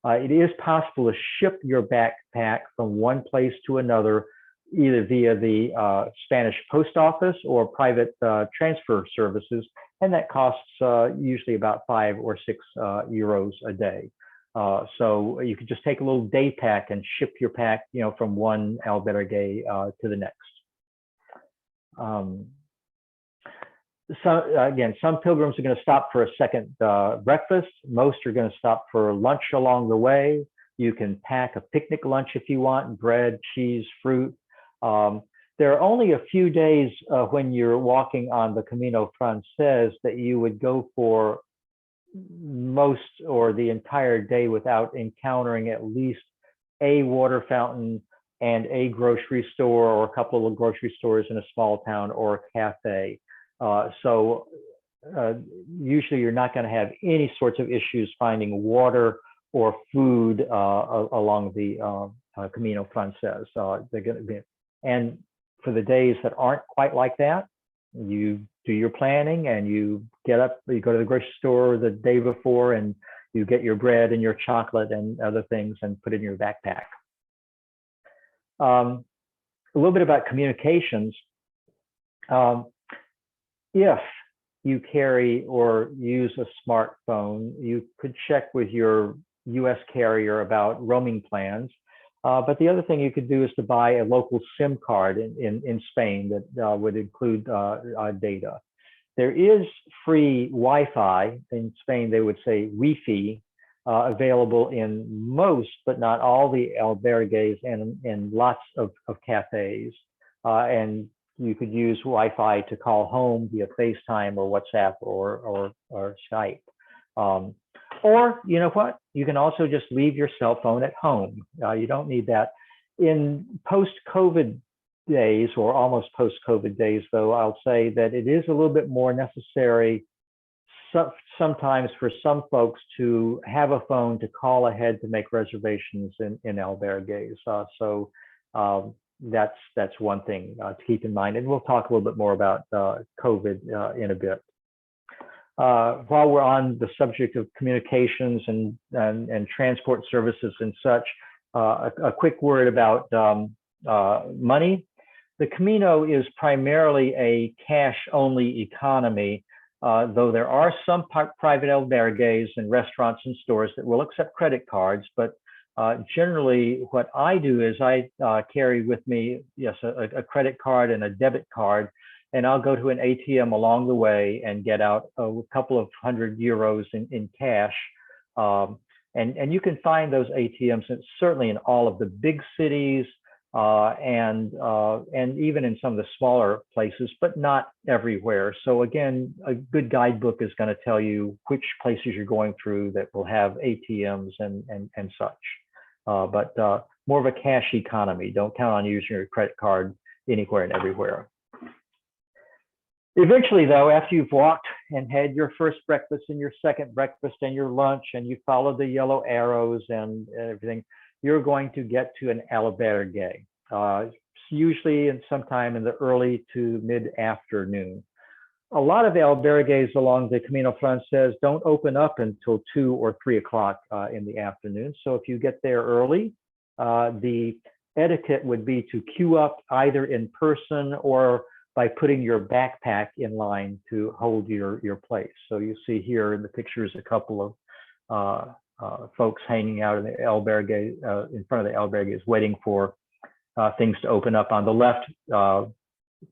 It is possible to ship your backpack from one place to another, either via the Spanish post office or private transfer services, and that costs usually about 5 or 6 euros a day. So you could just take a little day pack and ship your pack, from one albergue to the next. Some pilgrims are going to stop for a second breakfast. Most are going to stop for lunch along the way. You can pack a picnic lunch if you want: bread, cheese, fruit. There are only a few days when you're walking on the Camino Frances that you would go for most or the entire day without encountering at least a water fountain and a grocery store, or a couple of grocery stores in a small town, or a cafe. So usually you're not going to have any sorts of issues finding water or food along the Camino Frances. They're going to be, and for the days that aren't quite like that, you do your planning and you get up, you go to the grocery store the day before, and you get your bread and your chocolate and other things and put it in your backpack. A little bit about communications. If you carry or use a smartphone, you could check with your US carrier about roaming plans. But the other thing you could do is to buy a local SIM card in Spain that would include data. There is free Wi-Fi in Spain. They would say Wi-Fi, available in most, but not all, the albergues and in lots of cafes. And you could use Wi-Fi to call home via FaceTime or WhatsApp or Skype. Or, you know what? You can also just leave your cell phone at home. You don't need that. In post-COVID days, or almost post-COVID days, though, I'll say that it is a little bit more necessary sometimes for some folks to have a phone to call ahead to make reservations in albergues. So that's one thing to keep in mind. And we'll talk a little bit more about COVID in a bit. While we're on the subject of communications and transport services and such, a quick word about money. The Camino is primarily a cash-only economy, though there are some private albergues and restaurants and stores that will accept credit cards. But generally, what I do is I carry with me, yes, a credit card and a debit card, and I'll go to an ATM along the way and get out a couple of €100 in cash. And you can find those ATMs certainly in all of the big cities and even in some of the smaller places, but not everywhere. So again, a good guidebook is going to tell you which places you're going through that will have ATMs and such. But more of a cash economy. Don't count on using your credit card anywhere and everywhere. Eventually, though, after you've walked and had your first breakfast and your second breakfast and your lunch, and you follow the yellow arrows and everything, you're going to get to an albergue, usually in sometime in the early to mid-afternoon. A lot of albergues along the Camino Frances don't open up until 2 or 3 o'clock in the afternoon. So if you get there early, the etiquette would be to queue up either in person or by putting your backpack in line to hold your place. So you see here in the pictures a couple of folks hanging out in the albergue, in front of the albergues, waiting for things to open up. On the left,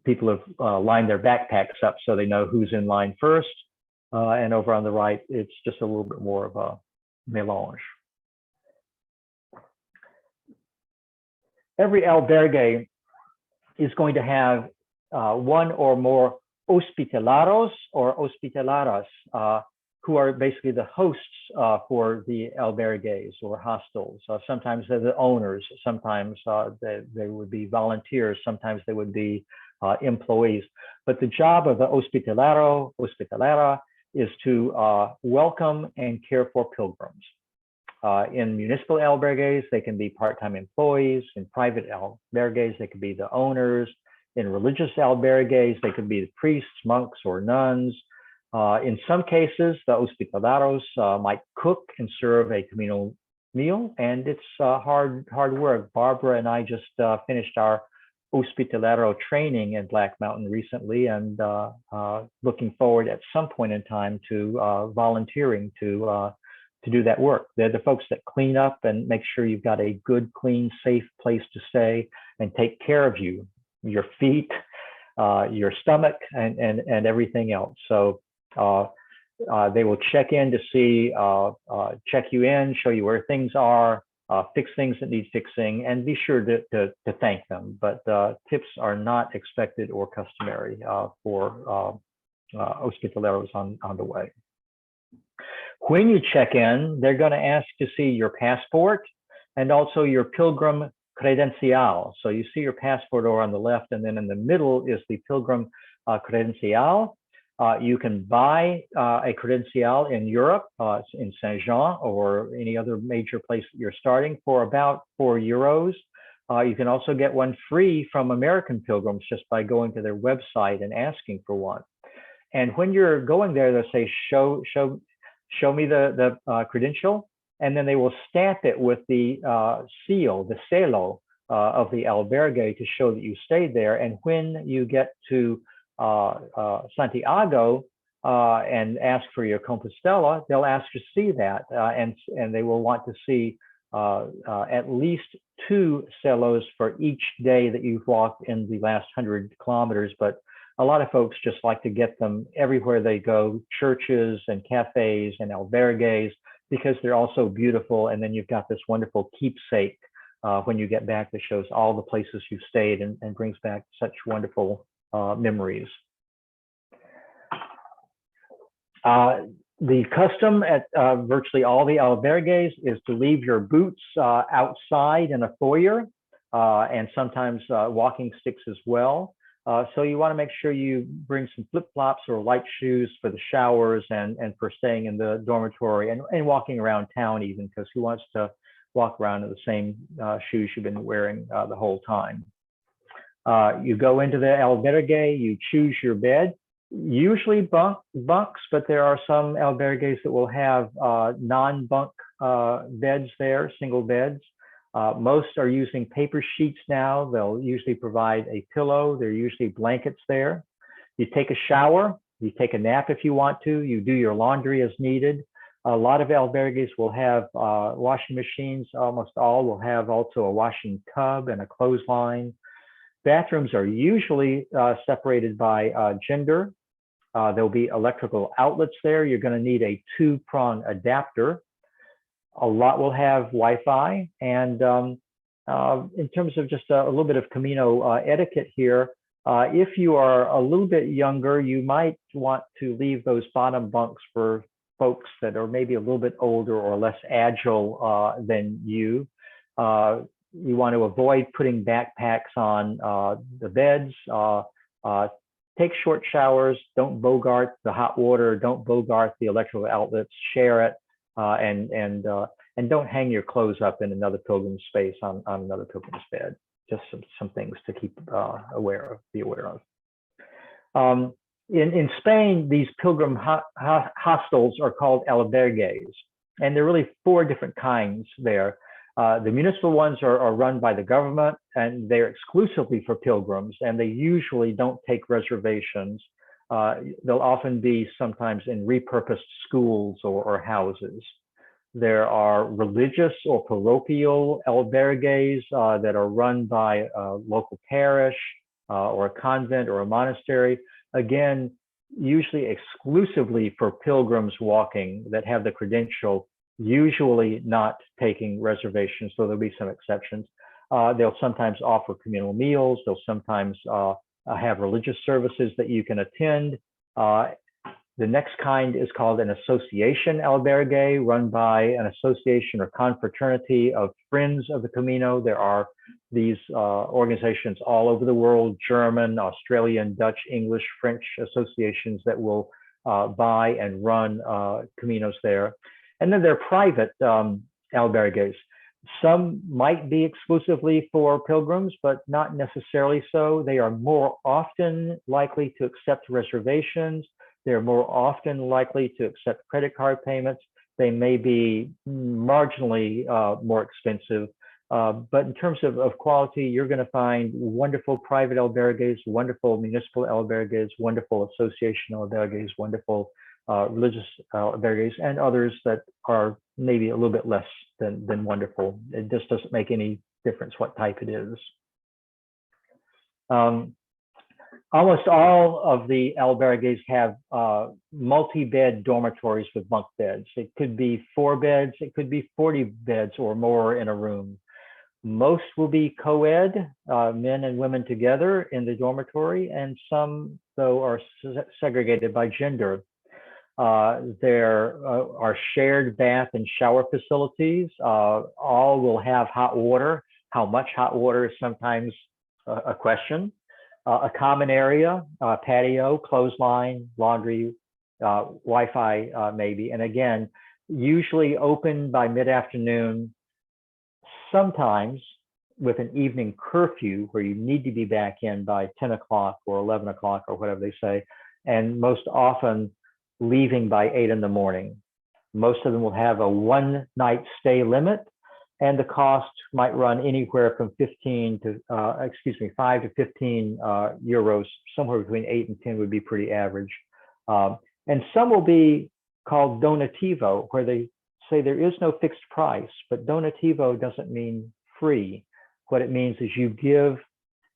people have lined their backpacks up so they know who's in line first. And over on the right, it's just a little bit more of a melange. Every albergue is going to have one or more hospitalaros or hospitalaras, who are basically the hosts for the albergues or hostels. Sometimes they're the owners, sometimes they would be volunteers, sometimes they would be employees. But the job of the hospitalaro, hospitalara, is to welcome and care for pilgrims. In municipal albergues, they can be part-time employees. In private albergues, they could be the owners. In religious albergues, they could be the priests, monks, or nuns. In some cases, the hospitalaros might cook and serve a communal meal, and it's hard work. Barbara and I just finished our hospitalaro training in Black Mountain recently, and looking forward at some point in time to volunteering to do that work. They're the folks that clean up and make sure you've got a good, clean, safe place to stay and take care of you, your feet, your stomach, and everything else. So they will check in to see, check you in, show you where things are, fix things that need fixing, and be sure to thank them. But tips are not expected or customary for hospitaleros on the way. When you check in, they're going to ask to see your passport and also your pilgrim credencial. So you see your passport over on the left, and then in the middle is the pilgrim credencial. You can buy a credencial in Europe, in Saint-Jean or any other major place that you're starting, for about €4. You can also get one free from American pilgrims just by going to their website and asking for one. And when you're going there, they'll say, show me the credential, and then they will stamp it with the seal, the celo of the albergue to show that you stayed there. And when you get to Santiago and ask for your Compostela, they'll ask to see that, and they will want to see at least 2 celos for each day that you've walked in the last 100 kilometers. But a lot of folks just like to get them everywhere they go, churches and cafes and albergues, because they're all so beautiful. And then you've got this wonderful keepsake when you get back that shows all the places you've stayed and brings back such wonderful memories. The custom at virtually all the albergues is to leave your boots outside in a foyer, and sometimes walking sticks as well. So you want to make sure you bring some flip-flops or light shoes for the showers and for staying in the dormitory and walking around town even, because who wants to walk around in the same shoes you've been wearing the whole time. You go into the albergue, you choose your bed, usually bunks, but there are some albergues that will have non-bunk beds there, single beds. Most are using paper sheets now. They'll usually provide a pillow. There are usually blankets there. You take a shower, you take a nap if you want to, you do your laundry as needed. A lot of albergues will have washing machines. Almost all will have also a washing tub and a clothesline. Bathrooms are usually separated by gender. There'll be electrical outlets there. You're going to need a 2-prong adapter. A lot will have Wi-Fi. And in terms of just a little bit of Camino etiquette here, if you are a little bit younger, you might want to leave those bottom bunks for folks that are maybe a little bit older or less agile than you. You want to avoid putting backpacks on the beds. take short showers, don't bogart the hot water, don't bogart the electrical outlets, share it, and don't hang your clothes up in another pilgrim's space on another pilgrim's bed. Just some things to keep be aware of. In Spain, these pilgrim hostels are called albergues, and there are really 4 different kinds there. The municipal ones are run by the government, and they're exclusively for pilgrims, and they usually don't take reservations. They'll often be sometimes in repurposed schools or houses. There are religious or parochial albergues that are run by a local parish or a convent or a monastery. Again, usually exclusively for pilgrims walking that have the credential, usually not taking reservations, so there'll be some exceptions. They'll sometimes offer communal meals. They'll sometimes have religious services that you can attend. The next kind is called an association albergue, run by an association or confraternity of friends of the Camino. There are these organizations all over the world, German, Australian, Dutch, English, French associations that will buy and run Caminos there. And then there are private albergues. Some might be exclusively for pilgrims, but not necessarily so. They are more often likely to accept reservations. They're more often likely to accept credit card payments. They may be marginally more expensive, but in terms of quality, you're going to find wonderful private albergues, wonderful municipal albergues, wonderful association albergues, wonderful religious albergues, and others that are maybe a little bit less than wonderful. It just doesn't make any difference what type it is. Almost all of the albergues have multi-bed dormitories with bunk beds. It could be 4 beds, it could be 40 beds or more in a room. Most will be co-ed, men and women together in the dormitory, and some, though, are segregated by gender. There are shared bath and shower facilities. All will have hot water. How much hot water is sometimes a question. A common area, patio, clothesline, laundry, Wi-Fi maybe. And again, usually open by mid-afternoon, sometimes with an evening curfew where you need to be back in by 10 o'clock or 11 o'clock or whatever they say, and most often leaving by 8 in the morning. Most of them will have a 1-night stay limit, and the cost might run anywhere from 5 to 15 euros, somewhere between 8 and 10 would be pretty average. And some will be called donativo, where they say there is no fixed price, but donativo doesn't mean free. What it means is you give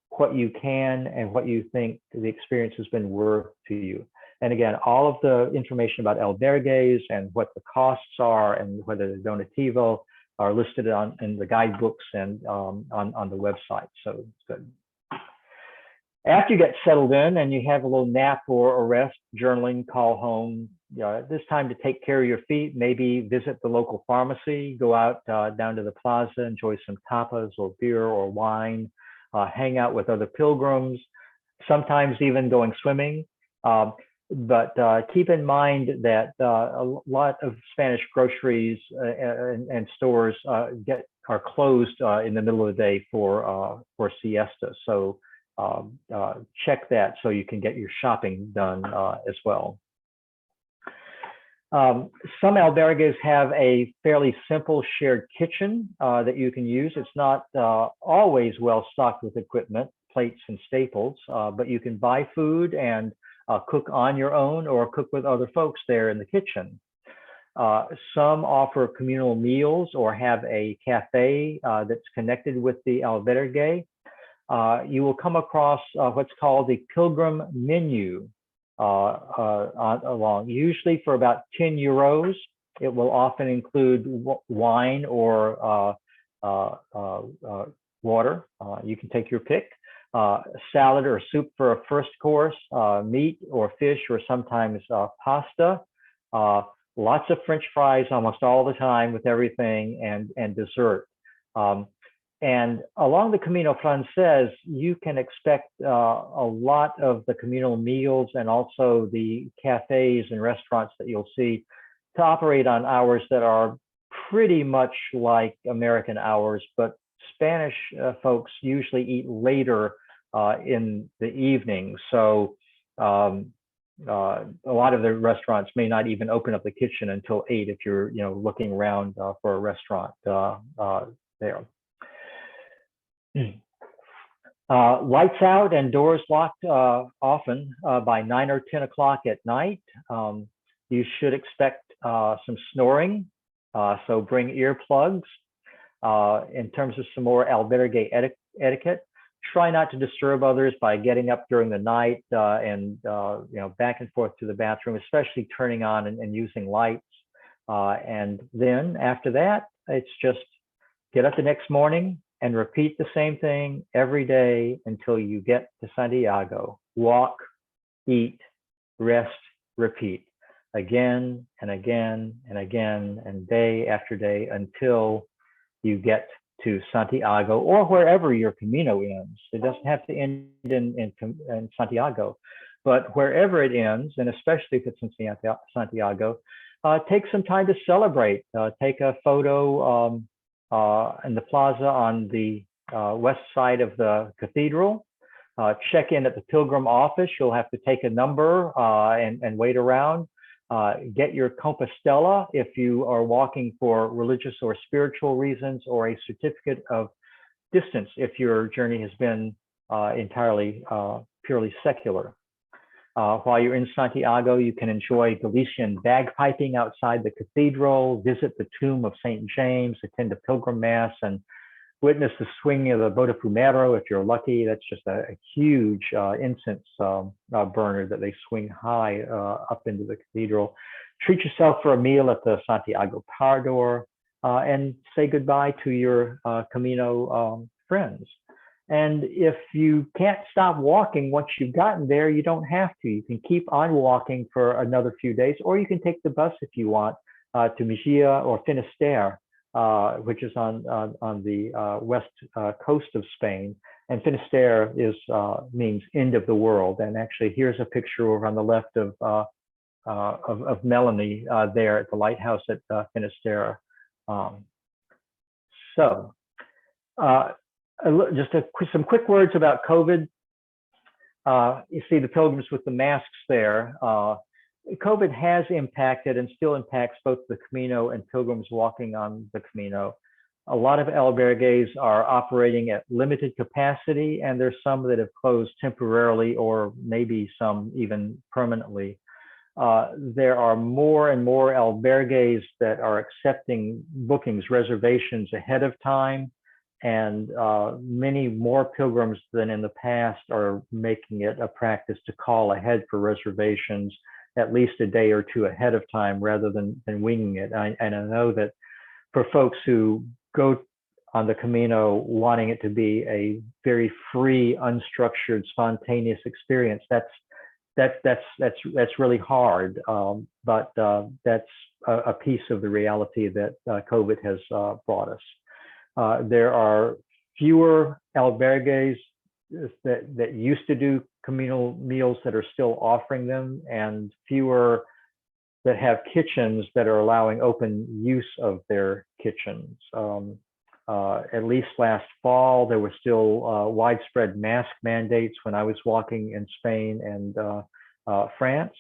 what you can and what you think the experience has been worth to you. And again, all of the information about albergues and what the costs are and whether they're donativo are listed in the guidebooks and on the website. So it's good. After you get settled in and you have a little nap or a rest, journaling, call home, this time to take care of your feet, maybe visit the local pharmacy, go out down to the plaza, enjoy some tapas or beer or wine, hang out with other pilgrims, sometimes even going swimming. But keep in mind that a lot of Spanish groceries and stores are closed in the middle of the day for siesta. So check that so you can get your shopping done as well. Some albergues have a fairly simple shared kitchen that you can use. It's not always well stocked with equipment, plates and staples, but you can buy food and cook on your own or cook with other folks there in the kitchen. Some offer communal meals or have a cafe that's connected with the albergue. You will come across what's called the pilgrim menu along, usually for about 10 euros. It will often include wine or water. You can take your pick. Salad or soup for a first course, meat or fish or sometimes pasta, lots of French fries almost all the time with everything, and dessert. And along the Camino Frances, you can expect a lot of the communal meals and also the cafes and restaurants that you'll see to operate on hours that are pretty much like American hours, but Spanish folks usually eat later in the evening. So a lot of the restaurants may not even open up the kitchen until 8 if you're looking around for a restaurant there. Lights out and doors locked often by 9 or 10 o'clock at night. You should expect some snoring, so bring earplugs. In terms of some more albergue etiquette, try not to disturb others by getting up during the night and back and forth to the bathroom, especially turning on and using lights. And then after that, it's just get up the next morning and repeat the same thing every day until you get to Santiago. Walk, eat, rest, repeat again and again and again and day after day until you get to Santiago or wherever your Camino ends. It doesn't have to end in Santiago, but wherever it ends, and especially if it's in Santiago, take some time to celebrate. Take a photo in the plaza on the west side of the cathedral. Check in at the pilgrim office. You'll have to take a number and wait around. Get your Compostela if you are walking for religious or spiritual reasons, or a certificate of distance if your journey has been entirely purely secular. While you're in Santiago, you can enjoy Galician bagpiping outside the cathedral, visit the tomb of St. James, attend a pilgrim mass, and witness the swinging of the Botafumeiro if you're lucky. That's just a huge incense burner that they swing high up into the cathedral. Treat yourself for a meal at the Santiago Parador and say goodbye to your Camino friends. And if you can't stop walking once you've gotten there, you don't have to. You can keep on walking for another few days, or you can take the bus if you want to Mejia or Finisterre, which is on the west coast of Spain. And Finisterre means end of the world. And actually, here's a picture over on the left of Melanie there at the lighthouse at Finisterre. Just some quick words about COVID. You see the pilgrims with the masks there. COVID has impacted and still impacts both the Camino and pilgrims walking on the Camino. A lot of albergues are operating at limited capacity, and there's some that have closed temporarily or maybe some even permanently. There are more and more albergues that are accepting bookings, reservations ahead of time, and many more pilgrims than in the past are making it a practice to call ahead for reservations at least a day or two ahead of time rather than winging it. And I know that for folks who go on the Camino wanting it to be a very free, unstructured, spontaneous experience, that's really hard. But that's a piece of the reality that COVID has brought us. There are fewer albergues that used to do communal meals that are still offering them, and fewer that have kitchens that are allowing open use of their kitchens. At least last fall, there were still widespread mask mandates when I was walking in Spain and France.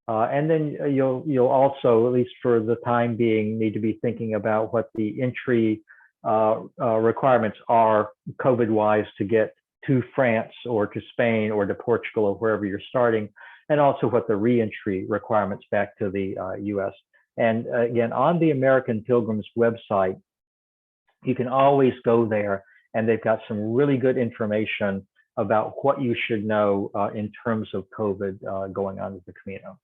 And then you'll also, at least for the time being, need to be thinking about what the entry requirements are COVID-wise to get to France or to Spain or to Portugal or wherever you're starting, and also what the re-entry requirements back to the US. And again, on the American Pilgrims website, you can always go there, and they've got some really good information about what you should know in terms of COVID going on with the Camino.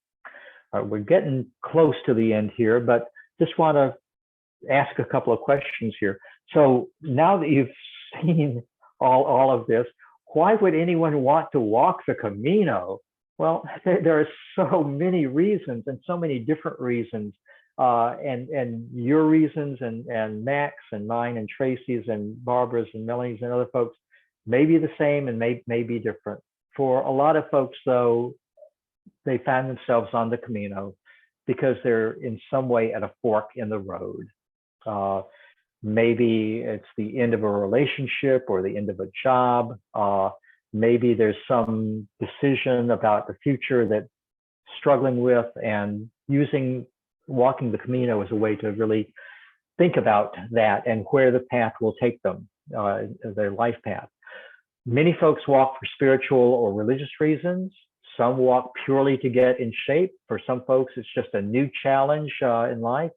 We're getting close to the end here, but just want to ask a couple of questions here. So now that you've seen all of this, why would anyone want to walk the Camino? Well, there are so many reasons, and so many different reasons. and your reasons and Max and mine and Tracy's and Barbara's and Melanie's and other folks may be the same and may be different. For a lot of folks, though, they find themselves on the Camino because they're in some way at a fork in the road. Maybe it's the end of a relationship or the end of a job. Maybe there's some decision about the future that struggling with, and walking the Camino as a way to really think about that and where the path will take them, their life path. Many folks walk for spiritual or religious reasons. Some walk purely to get in shape. For some folks, it's just a new challenge in life.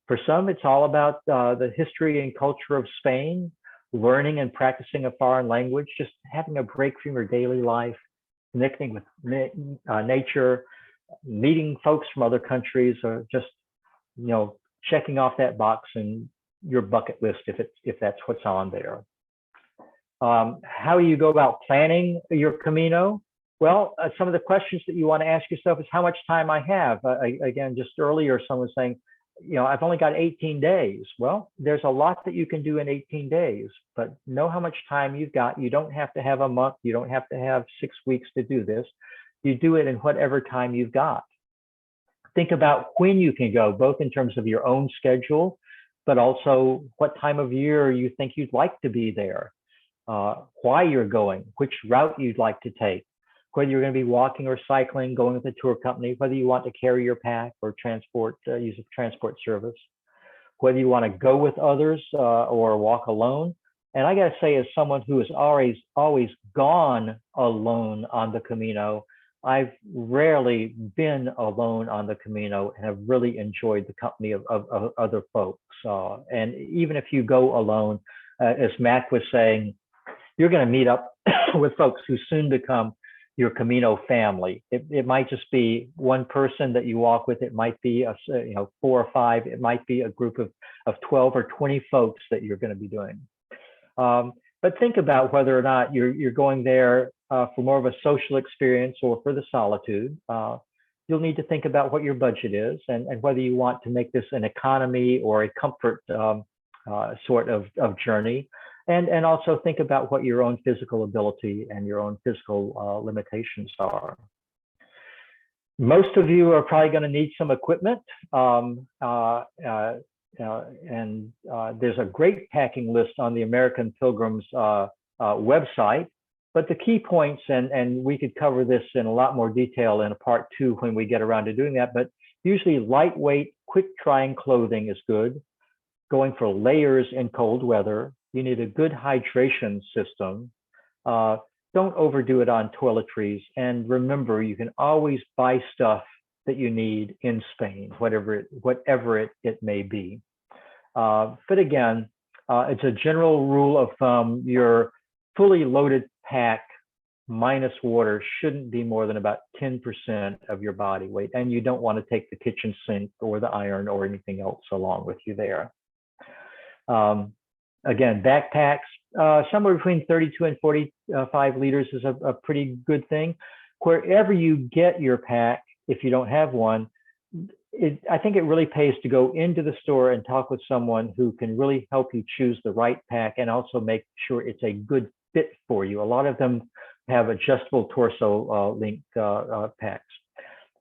For some, it's all about the history and culture of Spain, learning and practicing a foreign language, just having a break from your daily life, connecting with nature, meeting folks from other countries, or just, checking off that box in your bucket list if that's what's on there. How you go about planning your Camino? Well, some of the questions that you want to ask yourself is how much time I have. Again, just earlier, someone was saying, I've only got 18 days. Well, there's a lot that you can do in 18 days, but know how much time you've got. You don't have to have a month. You don't have to have 6 weeks to do this. You do it in whatever time you've got. Think about when you can go, both in terms of your own schedule, but also what time of year you think you'd like to be there, why you're going, which route you'd like to take, whether you're going to be walking or cycling, going with a tour company, whether you want to carry your pack or use a transport service, whether you want to go with others or walk alone. And I got to say, as someone who has always gone alone on the Camino, I've rarely been alone on the Camino and have really enjoyed the company of other folks. And even if you go alone, as Mac was saying, you're going to meet up with folks who soon become your Camino family. It might just be one person that you walk with. It might be 4 or 5. It might be a group of 12 or 20 folks that you're going to be doing. But think about whether or not you're going there for more of a social experience or for the solitude. You'll need to think about what your budget is and whether you want to make this an economy or a comfort sort of journey. And also think about what your own physical ability and your own physical limitations are. Most of you are probably going to need some equipment. And there's a great packing list on the American Pilgrims website. But the key points, and we could cover this in a lot more detail in a part 2 when we get around to doing that, but usually lightweight, quick drying clothing is good. Going for layers in cold weather. You need a good hydration system. Don't overdo it on toiletries. And remember, you can always buy stuff that you need in Spain, whatever it may be. But again, it's a general rule of thumb. Your fully loaded pack minus water shouldn't be more than about 10% of your body weight. And you don't want to take the kitchen sink or the iron or anything else along with you there. Again, backpacks, somewhere between 32 and 45 liters is a pretty good thing. Wherever you get your pack, if you don't have one, I think it really pays to go into the store and talk with someone who can really help you choose the right pack and also make sure it's a good fit for you. A lot of them have adjustable torso link packs.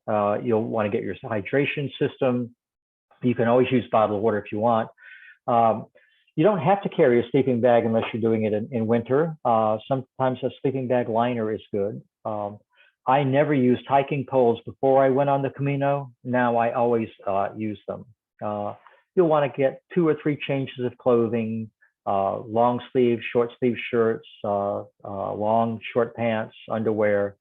You'll want to get your hydration system. You can always use bottled water if you want. You don't have to carry a sleeping bag unless you're doing it in winter. Sometimes a sleeping bag liner is good. I never used hiking poles before I went on the Camino. Now I always use them. You'll want to get 2 or 3 changes of clothing, long sleeve, short sleeve shirts, long short pants, underwear,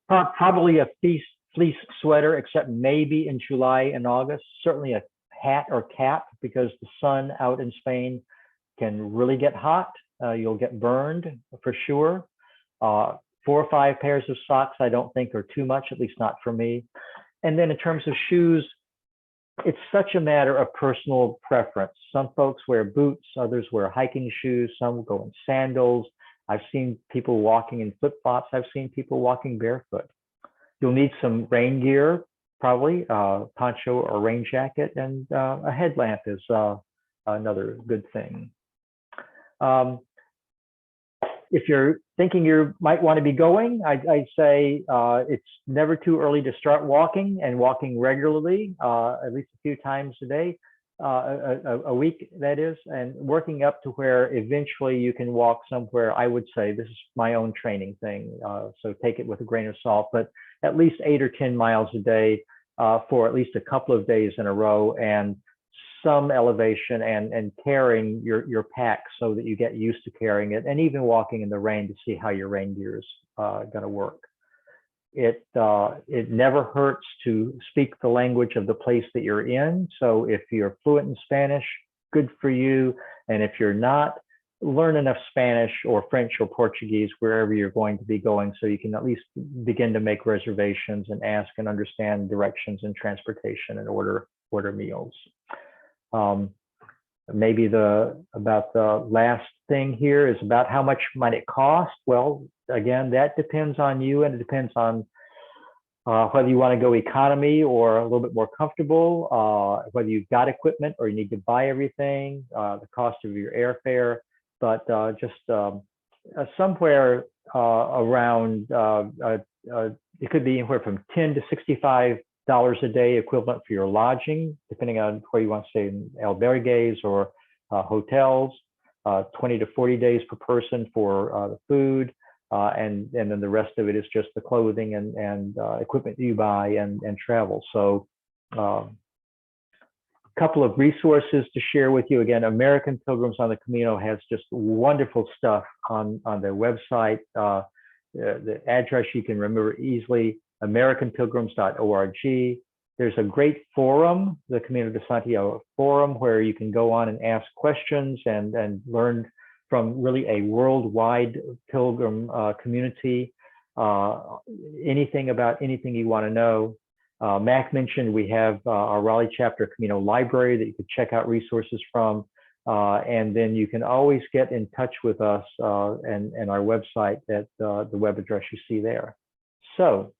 probably a fleece sweater, except maybe in July and August, certainly a hat or cap, because the sun out in Spain can really get hot. You'll get burned for sure. 4 or 5 pairs of socks I don't think are too much, at least not for me. And then in terms of shoes, it's such a matter of personal preference. Some folks wear boots, others wear hiking shoes, some go in sandals. I've seen people walking in flip-flops. I've seen people walking barefoot. You'll need some rain gear. probably poncho or rain jacket, and a headlamp is another good thing. If you're thinking you might want to be going, I'd say it's never too early to start walking, and walking regularly, at least a few times a day, a week, that is, and working up to where eventually you can walk somewhere. I would say, this is my own training thing, so take it with a grain of salt, but at least 8 or 10 miles a day for at least a couple of days in a row, and some elevation, and carrying your pack so that you get used to carrying it, and even walking in the rain to see how your rain gear is going to work. It never hurts to speak the language of the place that you're in. So if you're fluent in Spanish, good for you. And if you're not, learn enough Spanish or French or Portuguese wherever you're going to be going, so you can at least begin to make reservations and ask and understand directions and transportation and order meals. Maybe about the last thing here is about how much might it cost. Well, again, that depends on you, and it depends on whether you want to go economy or a little bit more comfortable, whether you've got equipment or you need to buy everything, the cost of your airfare, but just somewhere around, it could be anywhere from $10 to $65 a day equivalent for your lodging, depending on where you want to stay, in albergues or hotels, 20 to 40 days per person for the food, and then the rest of it is just the clothing and equipment you buy and travel. So a couple of resources to share with you. Again, American Pilgrims on the Camino has just wonderful stuff on their website. The address you can remember easily, americanpilgrims.org. There's a great forum, the Camino de Santiago forum, where you can go on and ask questions and learn from really a worldwide pilgrim community, anything about anything you want to know. Mac mentioned we have our Raleigh chapter Camino library that you could check out resources from. And then you can always get in touch with us and our website at the web address you see there. So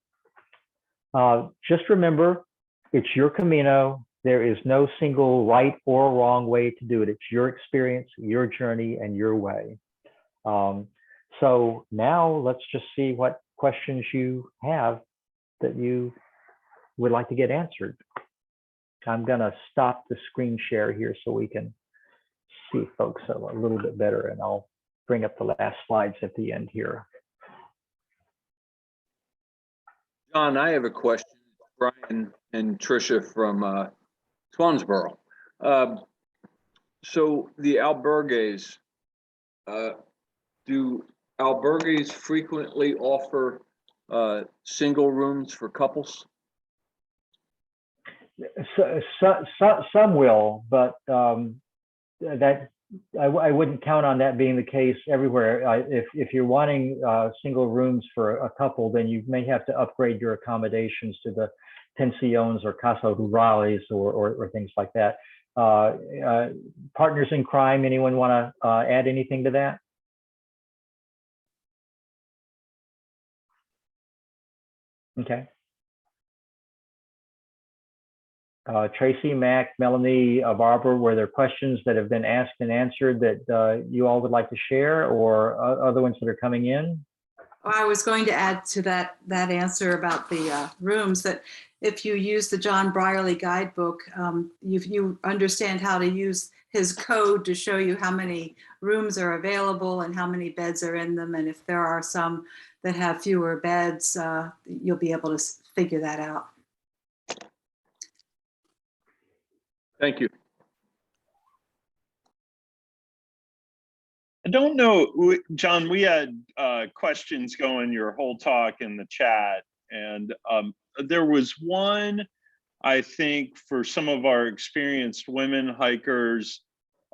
just remember, it's your Camino. There is no single right or wrong way to do it. It's your experience, your journey, and your way. So now let's just see what questions you have that you would like to get answered. I'm going to stop the screen share here so we can see folks a little bit better, and I'll bring up the last slides at the end here. John, I have a question. Brian and Tricia from Swansboro. So the albergues, do albergues frequently offer single rooms for couples? Some will, but that I wouldn't count on that being the case everywhere. If you're wanting single rooms for a couple, then you may have to upgrade your accommodations to the pensiones or casa rurales or things like that. Partners in crime, anyone want to add anything to that? Okay. Tracy, Mac, Melanie, Barbara, were there questions that have been asked and answered that you all would like to share, or other ones that are coming in? I was going to add to that answer about the rooms, that if you use the John Brierly guidebook, you understand how to use his code to show you how many rooms are available and how many beds are in them. And if there are some that have fewer beds, you'll be able to figure that out. Thank you. I don't know, John, we had questions going your whole talk in the chat, and there was one, I think, for some of our experienced women hikers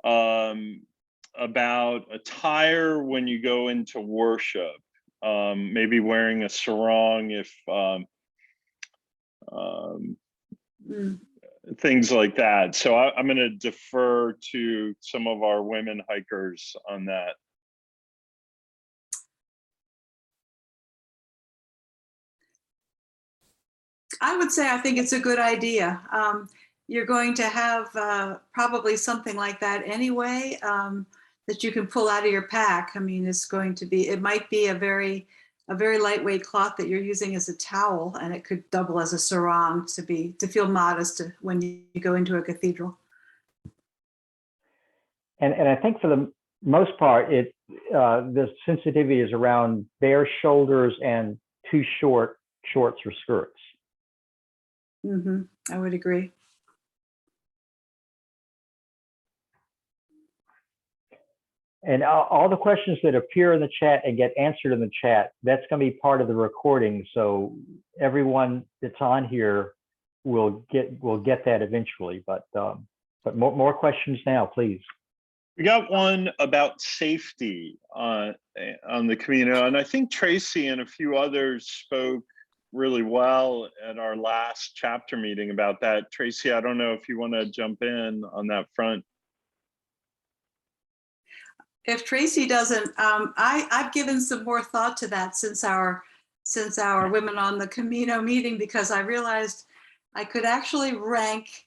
about attire when you go into worship, maybe wearing a sarong if things like that. So I'm going to defer to some of our women hikers on that. I would say I think it's a good idea. You're going to have probably something like that anyway, that you can pull out of your pack. I mean, it might be a very lightweight cloth that you're using as a towel, and it could double as a sarong to feel modest when you go into a cathedral. And I think for the most part, the sensitivity is around bare shoulders and too short shorts or skirts. I would agree. And all the questions that appear in the chat and get answered in the chat, that's going to be part of the recording. So everyone that's on here will get that eventually. But more questions now, please. We got one about safety on the Camino, and I think Tracy and a few others spoke really well at our last chapter meeting about that. Tracy, I don't know if you want to jump in on that front. If Tracy doesn't, I've given some more thought to that since our Women on the Camino meeting, because I realized I could actually rank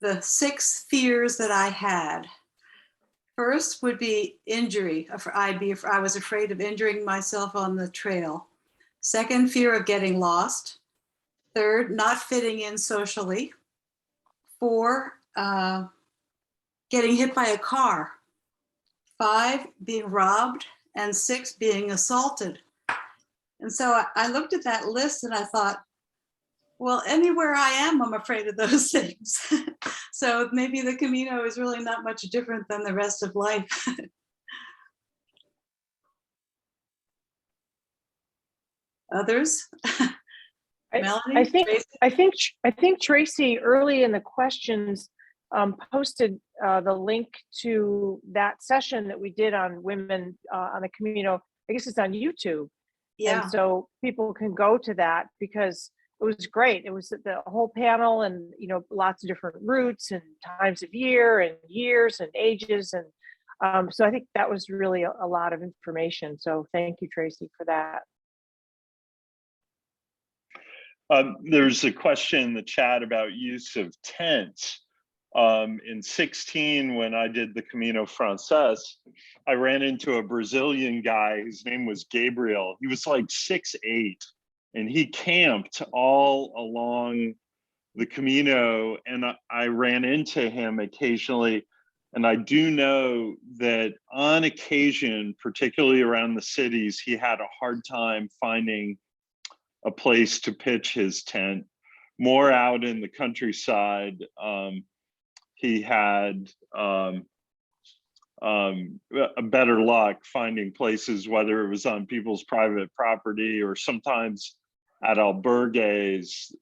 the 6 fears that I had. First would be injury. I was afraid of injuring myself on the trail. Second, fear of getting lost. Third, not fitting in socially. 4, getting hit by a car. 5, being robbed. And 6, being assaulted. And so I looked at that list and I thought, well, anywhere I am, I'm afraid of those things. So maybe the Camino is really not much different than the rest of life. Others? Melanie? I think Tracy early in the questions posted the link to that session that we did on women on the Camino. I guess it's on YouTube. Yeah. And so people can go to that because it was great. It was the whole panel and, lots of different routes and times of year and years and ages. And so I think that was really a lot of information. So thank you, Tracy, for that. There's a question in the chat about use of tents. In 16, when I did the Camino Frances, I ran into a Brazilian guy. His name was Gabriel. He was like 6'8", and he camped all along the Camino, and I ran into him occasionally. And I do know that on occasion, particularly around the cities, he had a hard time finding a place to pitch his tent. More out in the countryside, he had a better luck finding places, whether it was on people's private property or sometimes at albergues,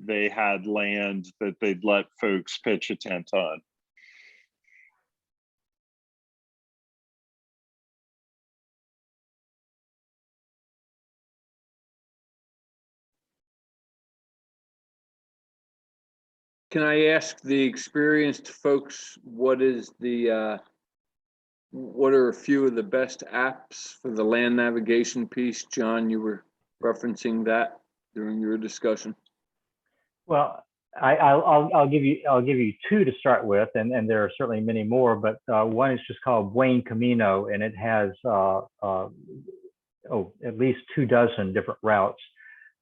they had land that they'd let folks pitch a tent on. Can I ask the experienced folks, what are a few of the best apps for the land navigation piece? John, you were referencing that during your discussion. Well, I'll give you 2 to start with, and there are certainly many more. But one is just called Buen Camino, and it has at least 24 different routes.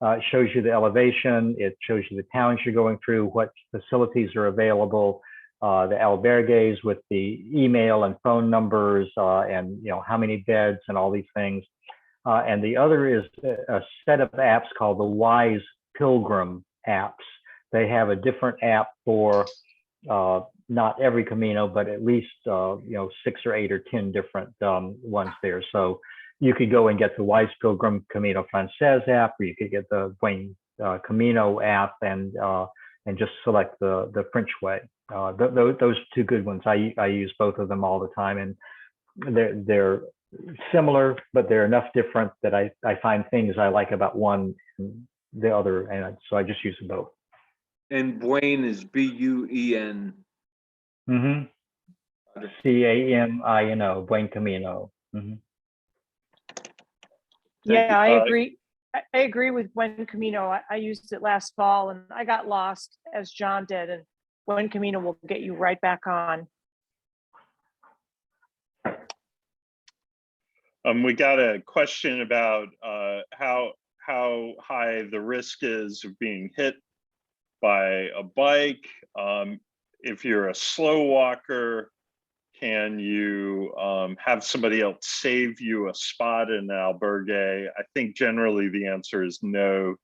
It shows you the elevation. It shows you the towns you're going through, what facilities are available, the albergues with the email and phone numbers, and how many beds and all these things. And the other is a set of apps called the Wise Pilgrim apps. They have a different app for not every Camino, but at least 6 or 8 or 10 different ones there. So you could go and get the Wise Pilgrim Camino Frances app, or you could get the Buen Camino app and just select the French way. Those 2 good ones. I use both of them all the time, and they're similar, but they're enough different that I find things I like about one and the other, and so I just use them both. And Buen is B-U-E-N. Mm-hmm. C-A-M-I-N-O, Buen Camino. Mm-hmm. Yeah, I agree. I agree with Buen Camino. I used it last fall and I got lost as John did, and Buen Camino will get you right back on. We got a question about how high the risk is of being hit by a bike. If you're a slow walker, can you have somebody else save you a spot in an albergue? I think generally the answer is no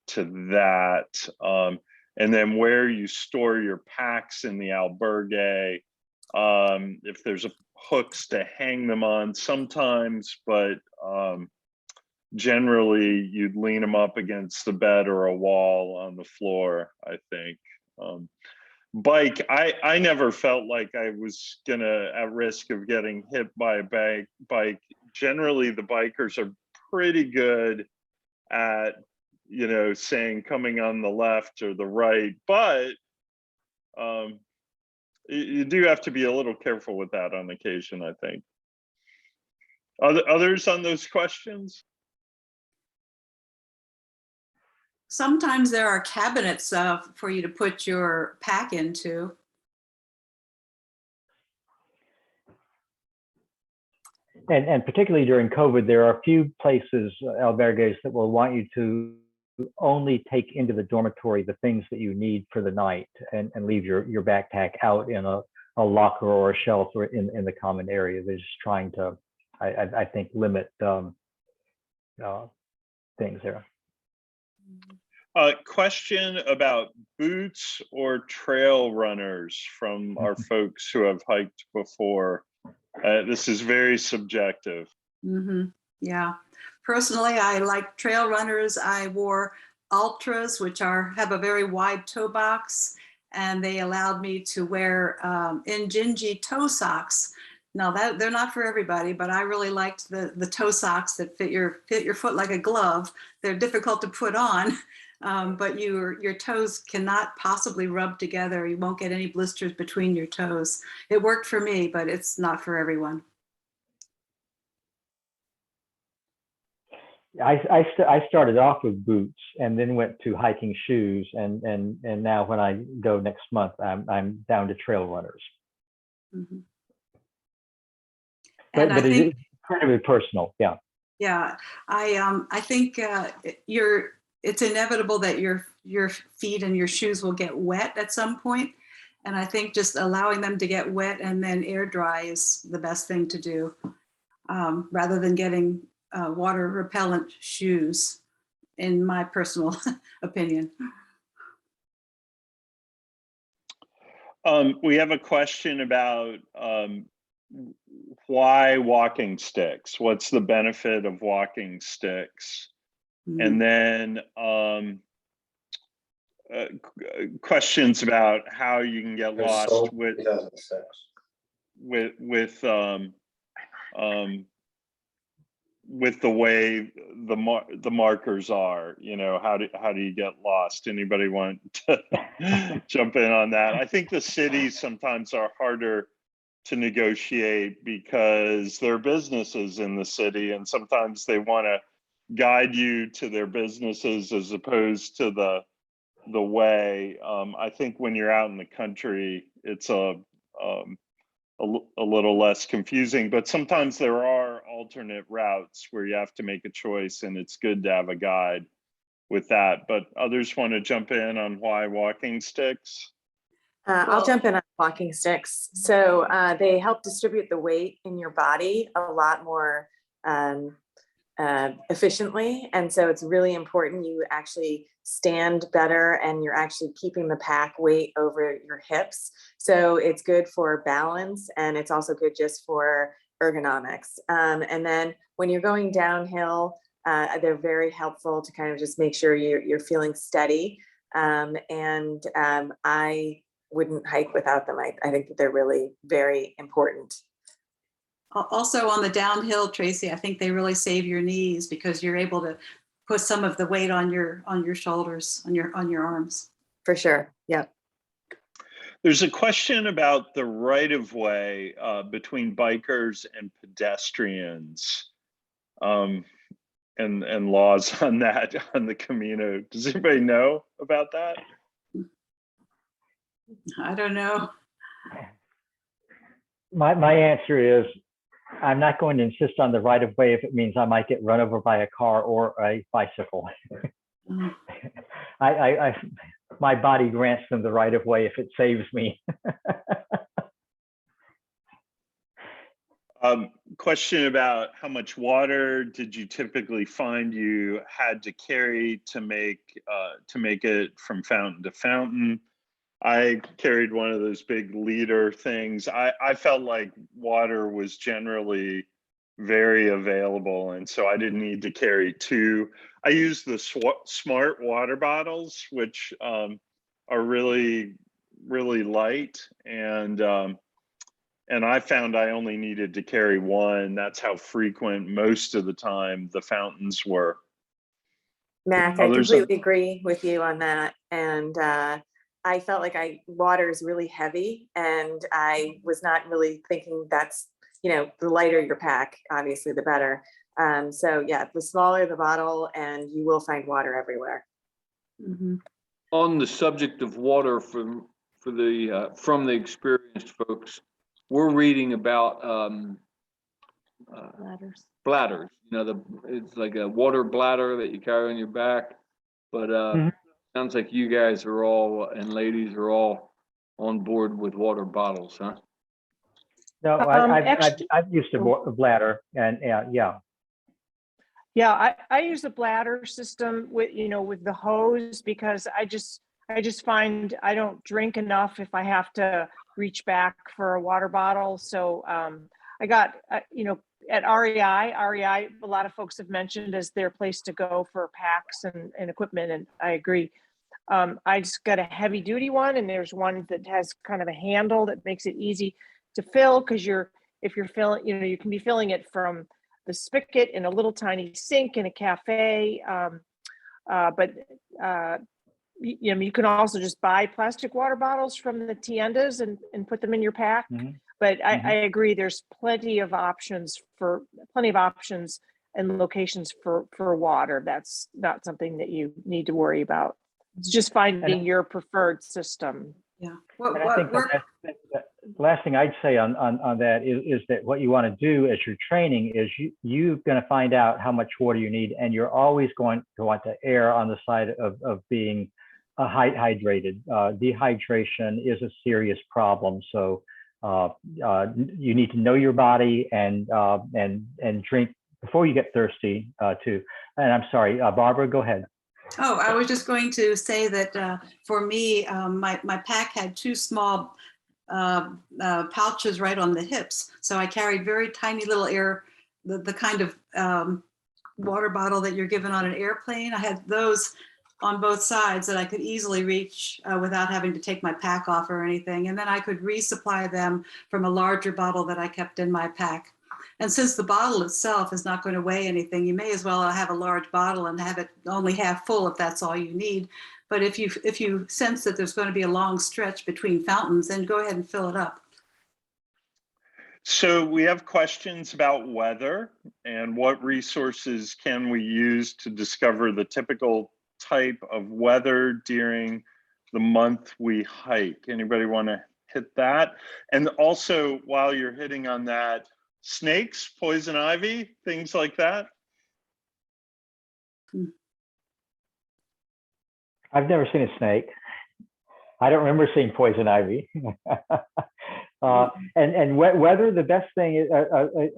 to that. And then where you store your packs in the albergue, if there's hooks to hang them on sometimes, but generally you'd lean them up against the bed or a wall on the floor, I think. Bike, I never felt like I was at risk of getting hit by a bike. Generally, the bikers are pretty good at, saying coming on the left or the right, but you do have to be a little careful with that on occasion, I think. Others on those questions? Sometimes there are cabinets for you to put your pack into. And particularly during COVID, there are a few places, albergues, that will want you to only take into the dormitory the things that you need for the night, and leave your backpack out in a locker or a shelf or in the common area. They're just trying to, I think, limit things there. Question about boots or trail runners from our folks who have hiked before. This is very subjective. Mm-hmm. Yeah. Personally, I like trail runners. I wore Ultras, which have a very wide toe box, and they allowed me to wear Injinji toe socks. Now they're not for everybody, but I really liked the toe socks that fit your foot like a glove. They're difficult to put on, but your toes cannot possibly rub together. You won't get any blisters between your toes. It worked for me, but it's not for everyone. I started off with boots and then went to hiking shoes, and now when I go next month, I'm down to trail runners. Mm-hmm. But it's incredibly personal. Yeah. Yeah, I think it's inevitable that your feet and your shoes will get wet at some point, and I think just allowing them to get wet and then air dry is the best thing to do, rather than getting water repellent shoes, in my personal opinion. We have a question about why walking sticks? What's the benefit of walking sticks? And then questions about how you can get lost with the way the markers are. How do you get lost? Anybody want to jump in on that? I think the cities sometimes are harder to negotiate because there are businesses in the city, and sometimes they want to guide you to their businesses as opposed to the way. I think when you're out in the country, it's a little less confusing, but sometimes there are alternate routes where you have to make a choice, and it's good to have a guide with that. But others want to jump in on why walking sticks? I'll jump in on walking sticks. So they help distribute the weight in your body a lot more efficiently. And so it's really important you actually stand better and you're actually keeping the pack weight over your hips. So it's good for balance, and it's also good just for ergonomics. And then when you're going downhill, they're very helpful to kind of just make sure you're feeling steady. I wouldn't hike without them. I think that they're really very important. Also on the downhill, Tracy, I think they really save your knees because you're able to put some of the weight on your shoulders, on your arms. For sure. Yep. There's a question about the right of way between bikers and pedestrians. and laws on that on the Camino. Does anybody know about that? I don't know. My answer is I'm not going to insist on the right of way if it means I might get run over by a car or a bicycle. Mm. My body grants them the right of way if it saves me. Question about how much water did you typically find you had to carry to make it from fountain to fountain? I carried one of those big liter things. I felt like water was generally very available, and so I didn't need to carry two. I used the smart water bottles, which are really, really light, and I found I only needed to carry one. That's how frequent most of the time the fountains were. Mac, I completely agree with you on that. And I felt like water is really heavy, and I was not really thinking that's, the lighter your pack, obviously the better. So yeah, the smaller the bottle, and you will find water everywhere. Mm-hmm. On the subject of water from the experienced folks, we're reading about bladders. It's like a water bladder that you carry on your back. But sounds like you guys are all, and ladies are all on board with water bottles, huh? No, I've used a bladder, and yeah. Yeah, I use a bladder system with with the hose, because I just find I don't drink enough if I have to reach back for a water bottle. So I got at REI, a lot of folks have mentioned as their place to go for packs and equipment, and I agree. I just got a heavy duty one, and there's one that has kind of a handle that makes it easy to fill, because if you're filling, you can be filling it from the spigot in a little tiny sink in a cafe. But you can also just buy plastic water bottles from the tiendas and put them in your pack. Mm-hmm. But I agree, there's plenty of options and locations for water. That's not something that you need to worry about. It's just finding your preferred system. Yeah. I think the last thing I'd say on that is that what you want to do as you're training is you're going to find out how much water you need, and you're always going to want to err on the side of being hydrated. Dehydration is a serious problem, so you need to know your body and drink before you get thirsty too. And I'm sorry, Barbara, go ahead. Oh, I was just going to say that for me, my pack had two small pouches right on the hips. So I carried very tiny little the kind of water bottle that you're given on an airplane. I had those on both sides that I could easily reach without having to take my pack off or anything. And then I could resupply them from a larger bottle that I kept in my pack. And since the bottle itself is not going to weigh anything, you may as well have a large bottle and have it only half full if that's all you need. But if you sense that there's going to be a long stretch between fountains, then go ahead and fill it up. So we have questions about weather and what resources can we use to discover the typical type of weather during the month we hike. Anybody want to hit that? And also, while you're hitting on that, snakes, poison ivy, things like that? I've never seen a snake. I don't remember seeing poison ivy. And weather, the best thing is,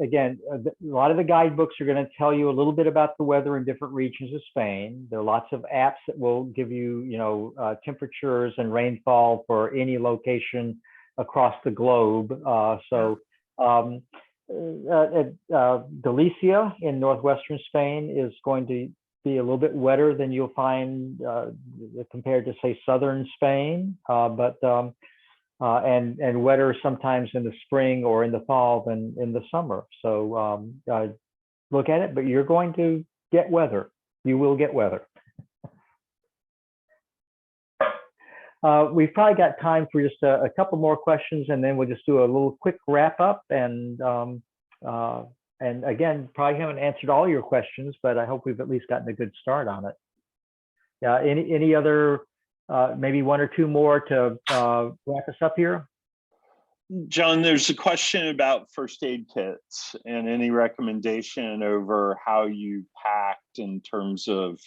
again, a lot of the guidebooks are going to tell you a little bit about the weather in different regions of Spain. There are lots of apps that will give you, temperatures and rainfall for any location across the globe. Galicia in northwestern Spain is going to be a little bit wetter than you'll find compared to, say, southern Spain, and wetter sometimes in the spring or in the fall than in the summer. So look at it, but you're going to get weather. You will get weather. We've probably got time for just a couple more questions, and then we'll just do a little quick wrap up and And again, probably haven't answered all your questions, but I hope we've at least gotten a good start on it. Yeah, any other, maybe one or two more to wrap us up here? John, there's a question about first aid kits and any recommendation over how you packed in terms of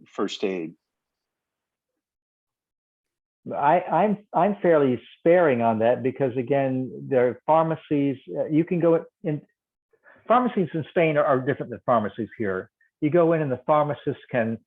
first aid. I'm fairly sparing on that because again, there are pharmacies. You can go in. Pharmacies in Spain are different than pharmacies here. You go in and the pharmacist can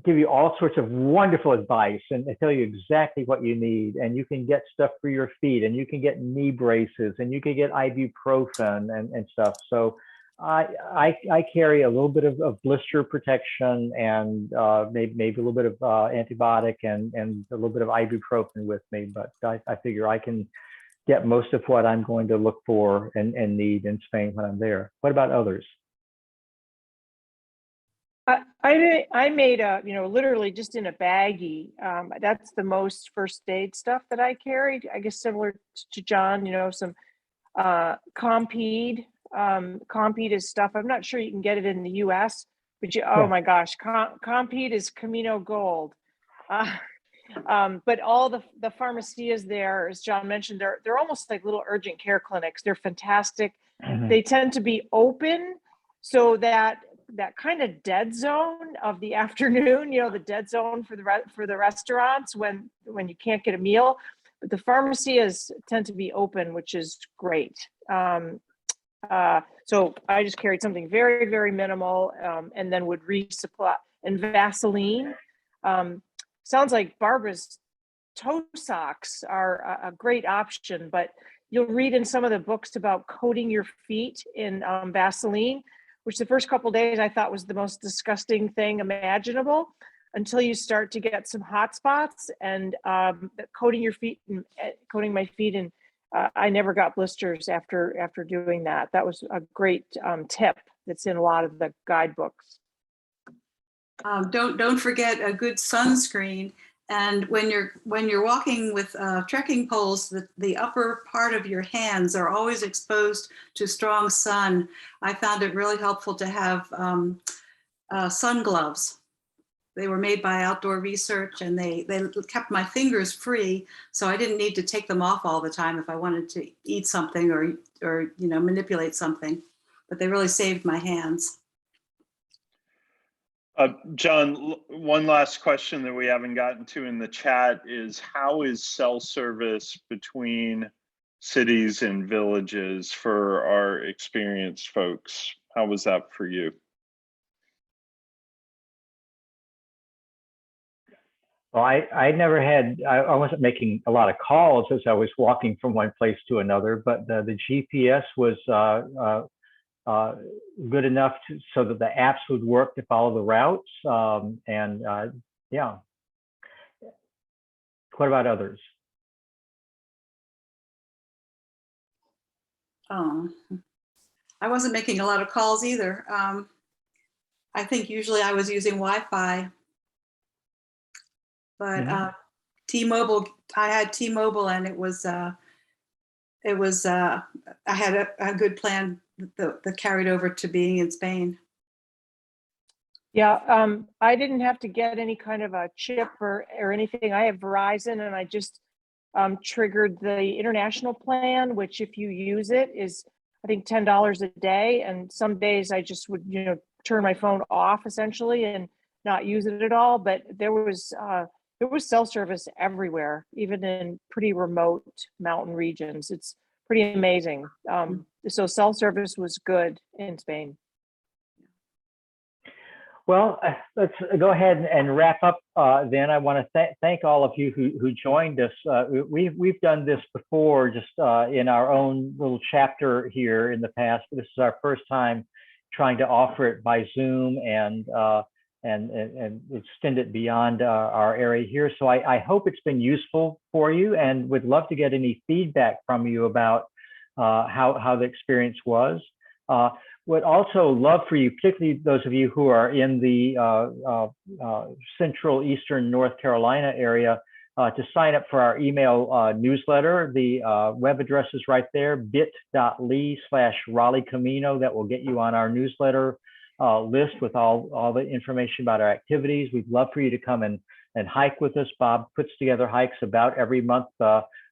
give you all sorts of wonderful advice and they tell you exactly what you need. And you can get stuff for your feet and you can get knee braces and you can get ibuprofen and stuff. So I carry a little bit of blister protection and maybe a little bit of antibiotic and a little bit of ibuprofen with me. But I figure I can get most of what I'm going to look for and need in Spain when I'm there. What about others? I made a, literally just in a baggie. That's the most first aid stuff that I carried. I guess similar to John, some Compeed. Compeed is stuff. I'm not sure you can get it in the US, but oh my gosh, Compeed is Camino Gold. But all the pharmacias there, as John mentioned, they're almost like little urgent care clinics. They're fantastic. Mm-hmm. They tend to be open so that kind of dead zone of the afternoon, the dead zone for the restaurants when you can't get a meal, but the pharmacias tend to be open, which is great. So I just carried something very, very minimal, and then would resupply. And Vaseline. Sounds like Barbara's toe socks are a great option, but you'll read in some of the books about coating your feet in Vaseline, which the first couple of days I thought was the most disgusting thing imaginable, until you start to get some hot spots and coating your feet and coating my feet. And I never got blisters after doing that. That was a great tip that's in a lot of the guidebooks. Don't forget a good sunscreen. And when you're walking with trekking poles, the upper part of your hands are always exposed to strong sun. I found it really helpful to have sun gloves. They were made by Outdoor Research, and they kept my fingers free, so I didn't need to take them off all the time if I wanted to eat something or manipulate something. But they really saved my hands. John, one last question that we haven't gotten to in the chat is, how is cell service between cities and villages for our experienced folks? How was that for you? Well, I never had, I wasn't making a lot of calls as I was walking from one place to another, but the GPS was good enough so that the apps would work to follow the routes. Yeah. What about others? I wasn't making a lot of calls either. I think usually I was using Wi-Fi, but T-Mobile, I had T-Mobile, and it was I had a good plan that carried over to being in Spain. Yeah, I didn't have to get any kind of a chip or anything. I have Verizon, and I just triggered the international plan, which if you use it is, I think, $10 a day. And some days I just would, turn my phone off essentially and not use it at all. But there was cell service everywhere, even in pretty remote mountain regions. It's pretty amazing. So cell service was good in Spain. Well, let's go ahead and wrap up. Then I want to thank all of you who joined us. We've done this before, just in our own little chapter here in the past. But this is our first time trying to offer it by Zoom and extend it beyond our area here. So I hope it's been useful for you, and would love to get any feedback from you about how the experience was. Would also love for you, particularly those of you who are in the central eastern North Carolina area, to sign up for our email newsletter. The web address is right there, bit.ly/Raleigh Camino. That will get you on our newsletter list with all the information about our activities. We'd love for you to come and hike with us. Bob puts together hikes about every month.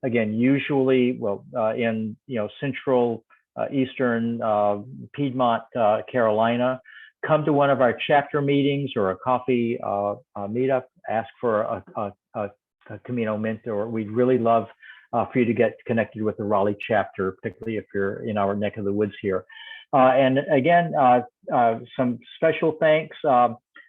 Again, usually, in central, eastern, Piedmont, Carolina. Come to one of our chapter meetings or a coffee meetup. Ask for a Camino mentor. We'd really love for you to get connected with the Raleigh chapter, particularly if you're in our neck of the woods here. And again, some special thanks.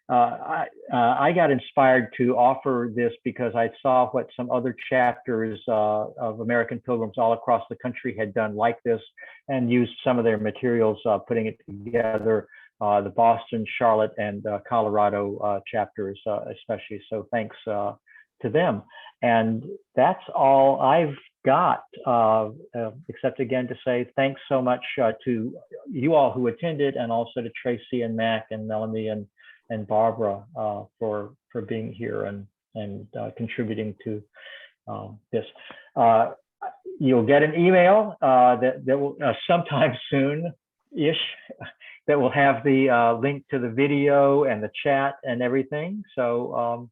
I got inspired to offer this because I saw what some other chapters of American Pilgrims all across the country had done like this, and used some of their materials putting it together. The Boston, Charlotte, and Colorado chapters especially. So thanks to them. And that's all I've got, except again to say thanks so much to you all who attended, and also to Tracy and Mac and Melanie and Barbara for being here and contributing to this. You'll get an email that will sometime soon-ish that will have the link to the video and the chat and everything. So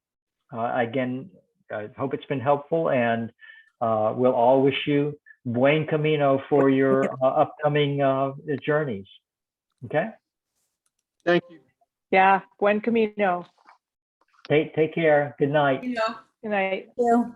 again, I hope it's been helpful, and we'll all wish you buen camino for your upcoming journeys. Okay. Thank you. Yeah, buen camino. Take care. Good night. You know. Good night. Thank you.